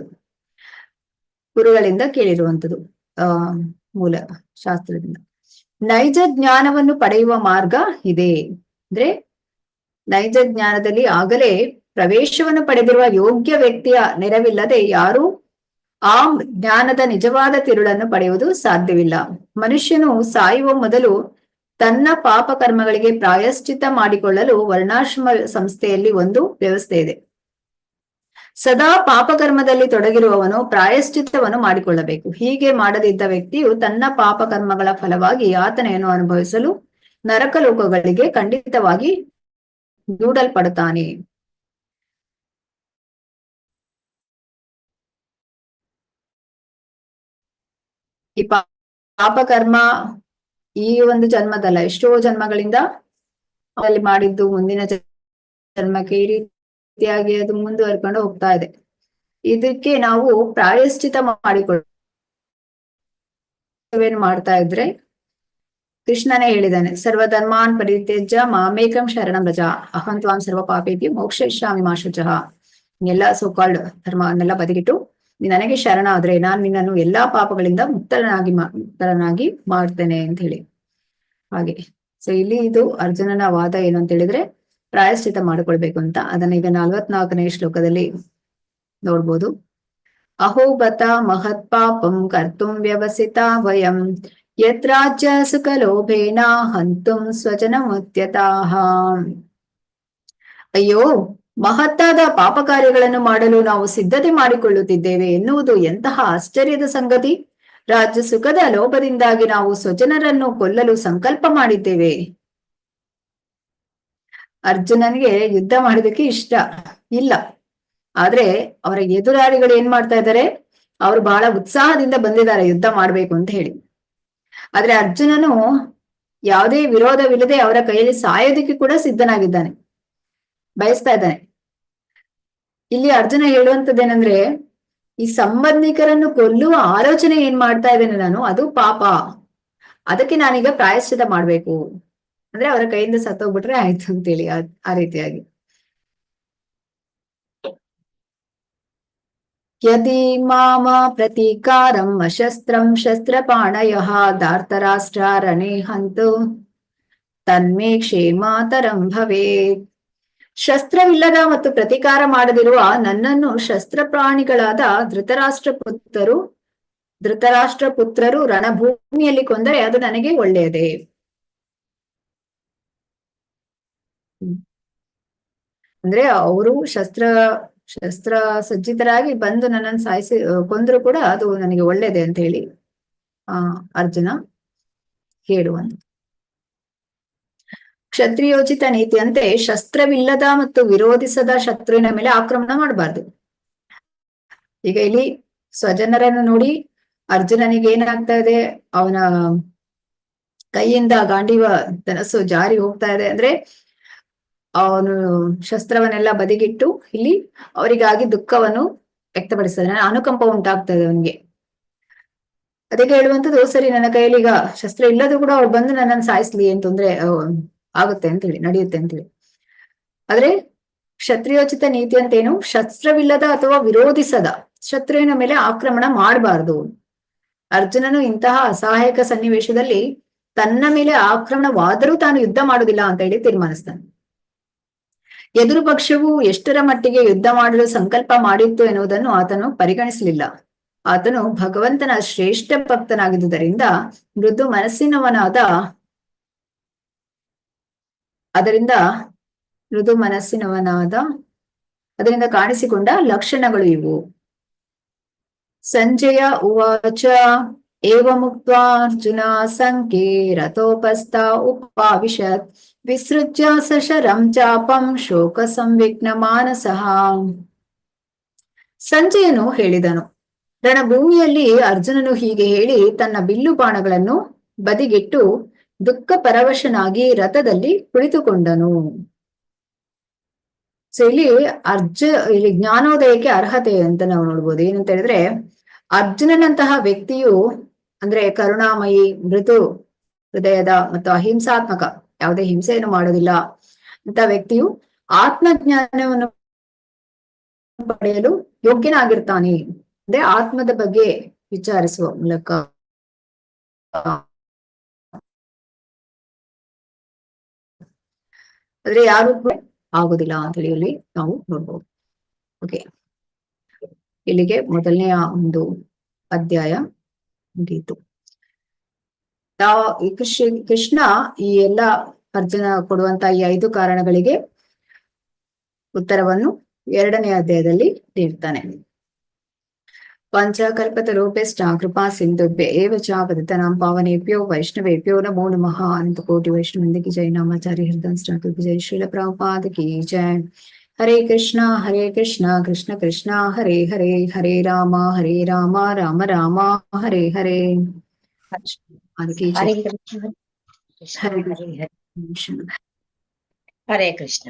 ಗುರುಗಳಿಂದ ಕೇಳಿರುವಂಥದ್ದು ಮೂಲ ಶಾಸ್ತ್ರದಿಂದ. ನೈಜ ಜ್ಞಾನವನ್ನು ಪಡೆಯುವ ಮಾರ್ಗ ಇದೆ. ಅಂದ್ರೆ ನೈಜ ಜ್ಞಾನದಲ್ಲಿ ಆಗಲೇ ಪ್ರವೇಶವನ್ನು ಪಡೆದಿರುವ ಯೋಗ್ಯ ವ್ಯಕ್ತಿಯ ನೆರವಿಲ್ಲದೆ ಯಾರು ಆ ಜ್ಞಾನದ ನಿಜವಾದ ತಿರುಳನ್ನು ಪಡೆಯುವುದು ಸಾಧ್ಯವಿಲ್ಲ. ಮನುಷ್ಯನು ಸಾಯುವ ಮೊದಲು ತನ್ನ ಪಾಪ ಕರ್ಮಗಳಿಗೆ ಪ್ರಾಯಶ್ಚಿತ್ತ ಮಾಡಿಕೊಳ್ಳಲು ವರ್ಣಾಶ್ರಮ ಸಂಸ್ಥೆಯಲ್ಲಿ ಒಂದು ವ್ಯವಸ್ಥೆ ಇದೆ. ಸದಾ ಪಾಪಕರ್ಮದಲ್ಲಿ ತೊಡಗಿರುವವನು ಪ್ರಾಯಶ್ಚಿತ್ತವನ್ನು ಮಾಡಿಕೊಳ್ಳಬೇಕು. ಹೀಗೆ ಮಾಡದಿದ್ದ ವ್ಯಕ್ತಿಯು ತನ್ನ ಪಾಪ ಕರ್ಮಗಳ ಫಲವಾಗಿ ಯಾತನೆಯನ್ನು ಅನುಭವಿಸಲು ನರಕಲೋಕಗಳಿಗೆ ಖಂಡಿತವಾಗಿ ದೂಡಲ್ಪಡುತ್ತಾನೆ. ಈ ಪಾಪಕರ್ಮ ಈ ಒಂದು ಜನ್ಮದಲ್ಲ, ಎಷ್ಟೋ ಜನ್ಮಗಳಿಂದ ಅಲ್ಲಿ ಮಾಡಿದ್ದು ಮುಂದಿನ ಜನ್ಮಕ್ಕೆ ಈ ರೀತಿಯಾಗಿ ಅದು ಮುಂದುವರ್ಕೊಂಡು ಹೋಗ್ತಾ ಇದೆ. ಇದಕ್ಕೆ ನಾವು ಪ್ರಾಯಶ್ಚಿತ ಮಾಡ್ತಾ ಇದ್ರೆ ಕೃಷ್ಣನೇ ಹೇಳಿದ್ದಾನೆ, ಸರ್ವಧರ್ಮಾನ್ ಪರಿತ್ಯಜ್ಯ ಮಾಮೇಕಂ ಶರಣಂ ವ್ರಜ ಅಹಂ ತ್ವಾಂ ಸರ್ವ ಪಾಪೇಭ್ಯೋ ಮೋಕ್ಷಯಿಷ್ಯಾಮಿ ಮಾ ಶುಚಃ. ಎಲ್ಲ ಸೋಕಾಲ್ಡ್ ಧರ್ಮವನ್ನೆಲ್ಲ ಬದಿಗಿಟ್ಟು ನನಗೆ ಶರಣ ಆದ್ರೆ ನಾನು ನಿನ್ನನ್ನು ಎಲ್ಲಾ ಪಾಪಗಳಿಂದ ಮುಕ್ತನಾಗಿ ಮಾಡ್ತೇನೆ ಅಂತ ಹೇಳಿ. ಹಾಗೆ ಸೊ ಇಲ್ಲಿ ಇದು ಅರ್ಜುನನ ವಾದ ಏನು ಅಂತ ಹೇಳಿದ್ರೆ ಪ್ರಾಯಶ್ಚಿತ ಮಾಡಿಕೊಳ್ಬೇಕು ಅಂತ. ಅದನ್ನ ಈಗ 44ನೇ ಶ್ಲೋಕದಲ್ಲಿ ನೋಡ್ಬೋದು. ಅಹೋಬತ ಮಹತ್ ಪಾಪಂ ಕರ್ತುಂ ವ್ಯವಸಿತ ವಯಂ ಯತ್ರಾಜ್ಯ ಸುಖಲೋಭೇನ ಹಂತುಂ ಸ್ವಜನ ಮುತ್ಯತಾಹ. ಅಯ್ಯೋ, ಮಹತ್ತಾದ ಪಾಪ ಕಾರ್ಯಗಳನ್ನು ಮಾಡಲು ನಾವು ಸಿದ್ಧತೆ ಮಾಡಿಕೊಳ್ಳುತ್ತಿದ್ದೇವೆ ಎನ್ನುವುದು ಎಂತಹ ಆಶ್ಚರ್ಯದ ಸಂಗತಿ. ರಾಜ್ಯ ಸುಖದ ಲೋಭದಿಂದಾಗಿ ನಾವು ಸ್ವಜನರನ್ನು ಕೊಲ್ಲಲು ಸಂಕಲ್ಪ ಮಾಡಿದ್ದೇವೆ. ಅರ್ಜುನನಿಗೆ ಯುದ್ಧ ಮಾಡೋದಕ್ಕೆ ಇಷ್ಟ ಇಲ್ಲ, ಆದ್ರೆ ಅವರ ಎದುರಾಳಿಗಳು ಏನ್ ಮಾಡ್ತಾ ಇದ್ದಾರೆ, ಅವರು ಬಹಳ ಉತ್ಸಾಹದಿಂದ ಬಂದಿದ್ದಾರೆ ಯುದ್ಧ ಮಾಡ್ಬೇಕು ಅಂತ ಹೇಳಿ. ಆದ್ರೆ ಅರ್ಜುನನು ಯಾವುದೇ ವಿರೋಧವಿಲ್ಲದೆ ಅವರ ಕೈಯಲ್ಲಿ ಸಾಯೋದಕ್ಕೆ ಕೂಡ ಸಿದ್ಧನಾಗಿದ್ದಾನೆ, ಬಯಸ್ತಾ ಇದ್ದಾನೆ. ಇಲ್ಲಿ ಅರ್ಜುನ ಹೇಳುವಂತದ್ದೇನೆಂದ್ರೆ, ಈ ಸಂಬಂಧಿಕರನ್ನು ಕೊಲ್ಲುವ ಆಲೋಚನೆ ಏನ್ ಮಾಡ್ತಾ ಇದ್ದೇನೆ ನಾನು, ಅದು ಪಾಪ. ಅದಕ್ಕೆ ನಾನೀಗ ಪ್ರಾಯಶ್ಚಿತ ಮಾಡ್ಬೇಕು, ಅಂದ್ರೆ ಅವರ ಕೈಯಿಂದ ಸತ್ತೋಗ್ಬಿಟ್ರೆ ಆಯ್ತು ಅಂತೇಳಿ, ಆ ರೀತಿಯಾಗಿ. ಯದಿ ಮಾಮ ಪ್ರತೀಕಾರಂ ಅಶಸ್ತ್ರಂ ಶಸ್ತ್ರಪಾಣಯಃ ಧಾರ್ತರಾಷ್ಟ್ರಾರಣೇ ಹಂತು ತನ್ಮೇ ಕ್ಷೇಮಾತರಂ ಭವೇತ್. ಶಸ್ತ್ರವಿಲ್ಲದ ಮತ್ತು ಪ್ರತೀಕಾರ ಮಾಡದಿರುವ ನನ್ನನ್ನು ಶಸ್ತ್ರಪ್ರಾಣಿಗಳಾದ ಧೃತರಾಷ್ಟ್ರ ಪುತ್ರರು ರಣಭೂಮಿಯಲ್ಲಿ ಕೊಂದರೆ ಅದು ನನಗೆ ಒಳ್ಳೆಯದೇ. ಅಂದ್ರೆ ಅವರು ಶಸ್ತ್ರ ಸಜ್ಜಿತರಾಗಿ ಬಂದು ನನ್ನನ್ನು ಸಾಯಿಸಿ ಕೊಂದ್ರು ಕೂಡ ಅದು ನನಗೆ ಒಳ್ಳೇದೆ ಅಂತ ಹೇಳಿ ಅರ್ಜುನ ಹೇಳುವಂತ. ಕ್ಷತ್ರಿಯೋಚಿತ ನೀತಿಯಂತೆ ಶಸ್ತ್ರವಿಲ್ಲದ ಮತ್ತು ವಿರೋಧಿಸದ ಶತ್ರುವಿನ ಮೇಲೆ ಆಕ್ರಮಣ ಮಾಡಬಾರ್ದು. ಈಗ ಇಲ್ಲಿ ಸ್ವಜನರನ್ನು ನೋಡಿ ಅರ್ಜುನನಿಗೆ ಏನಾಗ್ತಾ ಇದೆ, ಅವನ ಕೈಯಿಂದ ಗಾಂಡೀವ ಧನಸ್ಸು ಜಾರಿ ಹೋಗ್ತಾ ಇದೆ. ಅಂದ್ರೆ ಅವನು ಶಸ್ತ್ರವನ್ನೆಲ್ಲ ಬದಿಗಿಟ್ಟು ಇಲ್ಲಿ ಅವರಿಗಾಗಿ ದುಃಖವನ್ನು ವ್ಯಕ್ತಪಡಿಸ್ತಾನೆ, ಅನುಕಂಪ ಉಂಟಾಗ್ತಾ ಇದೆ ಅವನಿಗೆ. ಅದಕ್ಕೆ ಹೇಳುವಂಥದ್ದು, ಸರಿ ನನ್ನ ಕೈಯಲ್ಲಿ ಈಗ ಶಸ್ತ್ರ ಇಲ್ಲದೂ ಕೂಡ ಅವ್ರು ಬಂದು ನನ್ನನ್ನು ಸಾಯಿಸ್ಲಿ, ಏನ್ ತೊಂದ್ರೆ ಆಗುತ್ತೆ ಅಂತ ಹೇಳಿ, ನಡೆಯುತ್ತೆ ಅಂತ ಹೇಳಿ. ಆದ್ರೆ ಕ್ಷತ್ರಿಯೋಚಿತ ನೀತಿ ಅಂತೇನು, ಶಸ್ತ್ರವಿಲ್ಲದ ಅಥವಾ ವಿರೋಧಿಸದ ಶತ್ರುವಿನ ಮೇಲೆ ಆಕ್ರಮಣ ಮಾಡಬಾರ್ದು. ಅರ್ಜುನನು ಇಂತಹ ಅಸಹಾಯಕ ಸನ್ನಿವೇಶದಲ್ಲಿ ತನ್ನ ಮೇಲೆ ಆಕ್ರಮಣವಾದರೂ ತಾನು ಯುದ್ಧ ಮಾಡುವುದಿಲ್ಲ ಅಂತ ಹೇಳಿ ತೀರ್ಮಾನಿಸ್ತಾನೆ. ಎದುರು ಪಕ್ಷವು ಎಷ್ಟರ ಮಟ್ಟಿಗೆ ಯುದ್ಧ ಮಾಡಲು ಸಂಕಲ್ಪ ಮಾಡಿತ್ತು ಎನ್ನುವುದನ್ನು ಆತನು ಪರಿಗಣಿಸಲಿಲ್ಲ. ಆತನು ಭಗವಂತನ ಶ್ರೇಷ್ಠ ಭಕ್ತನಾಗಿದ್ದುದರಿಂದ ಮೃದು ಮನಸ್ಸಿನವನಾದ ಅದರಿಂದ ಕಾಣಿಸಿಕೊಂಡ ಲಕ್ಷಣಗಳು ಇವು. ಸಂಜಯ ಉವಾಚ ಏವ ಮುಕ್ತ್ವಾ ಅರ್ಜುನ ಸಂಖ್ಯೆ ರಥೋಪಸ್ಥ ಉಪಾವಿಶತ್ ವಿಸೃಜ್ಯ ಸಶರಂ ಚಾಪಂ ಶೋಕ ಸಂವಿಘ್ನ ಮಾನಸಃ. ಸಂಜಯನು ಹೇಳಿದನು, ರಣಭೂಮಿಯಲ್ಲಿ ಅರ್ಜುನನು ಹೀಗೆ ಹೇಳಿ ತನ್ನ ಬಿಲ್ಲು ಬಾಣಗಳನ್ನು ಬದಿಗಿಟ್ಟು ದುಃಖ ಪರವಶನಾಗಿ ರಥದಲ್ಲಿ ಕುಳಿತುಕೊಂಡನು. ಸೊ ಇಲ್ಲಿ ಜ್ಞಾನೋದಯಕ್ಕೆ ಅರ್ಹತೆ ಅಂತ ನಾವು ನೋಡ್ಬೋದು. ಏನಂತ ಹೇಳಿದ್ರೆ, ಅರ್ಜುನನಂತಹ ವ್ಯಕ್ತಿಯು ಅಂದ್ರೆ ಕರುಣಾಮಯಿ, ಮೃದು ಹೃದಯದ ಮತ್ತು ಅಹಿಂಸಾತ್ಮಕ, ಯಾವುದೇ ಹಿಂಸೆಯನ್ನು ಮಾಡೋದಿಲ್ಲ ಅಂತ ವ್ಯಕ್ತಿಯು ಆತ್ಮಜ್ಞಾನವನ್ನು ಪಡೆಯಲು ಯೋಗ್ಯನಾಗಿರ್ತಾನೆ. ಅಂದ್ರೆ ಆತ್ಮದ ಬಗ್ಗೆ ವಿಚಾರಿಸುವ ಮೂಲಕ ಆದ್ರೆ ಯಾರು ಆಗುದಿಲ್ಲ ಅಂತ ಹೇಳಿ ಇಲ್ಲಿ ನಾವು ನೋಡ್ಬೋದು. ಓಕೆ, ಇಲ್ಲಿಗೆ ಮೊದಲನೆಯ ಒಂದು ಅಧ್ಯಾಯ ಮುಗಿಯಿತು. ಕೃಷ್ಣ ಈ ಎಲ್ಲ ಅರ್ಜುನ ಕೊಡುವಂತ ಈ 5 ಕಾರಣಗಳಿಗೆ ಉತ್ತರವನ್ನು 2ನೇ ಅಧ್ಯಾಯದಲ್ಲಿ ನೀಡ್ತಾನೆ. ಪಂಚಕಲ್ಪತರೂಪೇಶ್ಚ ಕೃಪಾ ಸಿಂಧುಭ್ಯ ಏವ ಚ ಪತಿತಾನಾಂ ಪಾವನೇಭ್ಯೋ ವೈಷ್ಣವೇಭ್ಯೋ ನಮೋ ನಮಃ. ಅನಂತ ಕೋಟಿ ವೈಷ್ಣವಂದಿಗೆ ಜೈ. ನಾಮಾಚಾರ್ಯ ಹೃದಯ ಜೈ. ಶ್ರೀಲ ಪ್ರಭುಪಾದ ಕಿ ಜೈ. ಹರೇ ಕೃಷ್ಣ ಕೃಷ್ಣ ಕೃಷ್ಣ ಹರೇ ಹರೇ, ಹರೇ ರಾಮ ರಾಮ ರಾಮ ಹರೇ ಹರೇ. ಅದಕ್ಕೆ ಹರೇ ಕೃಷ್ಣ ಹರೇ ಕೃಷ್ಣ.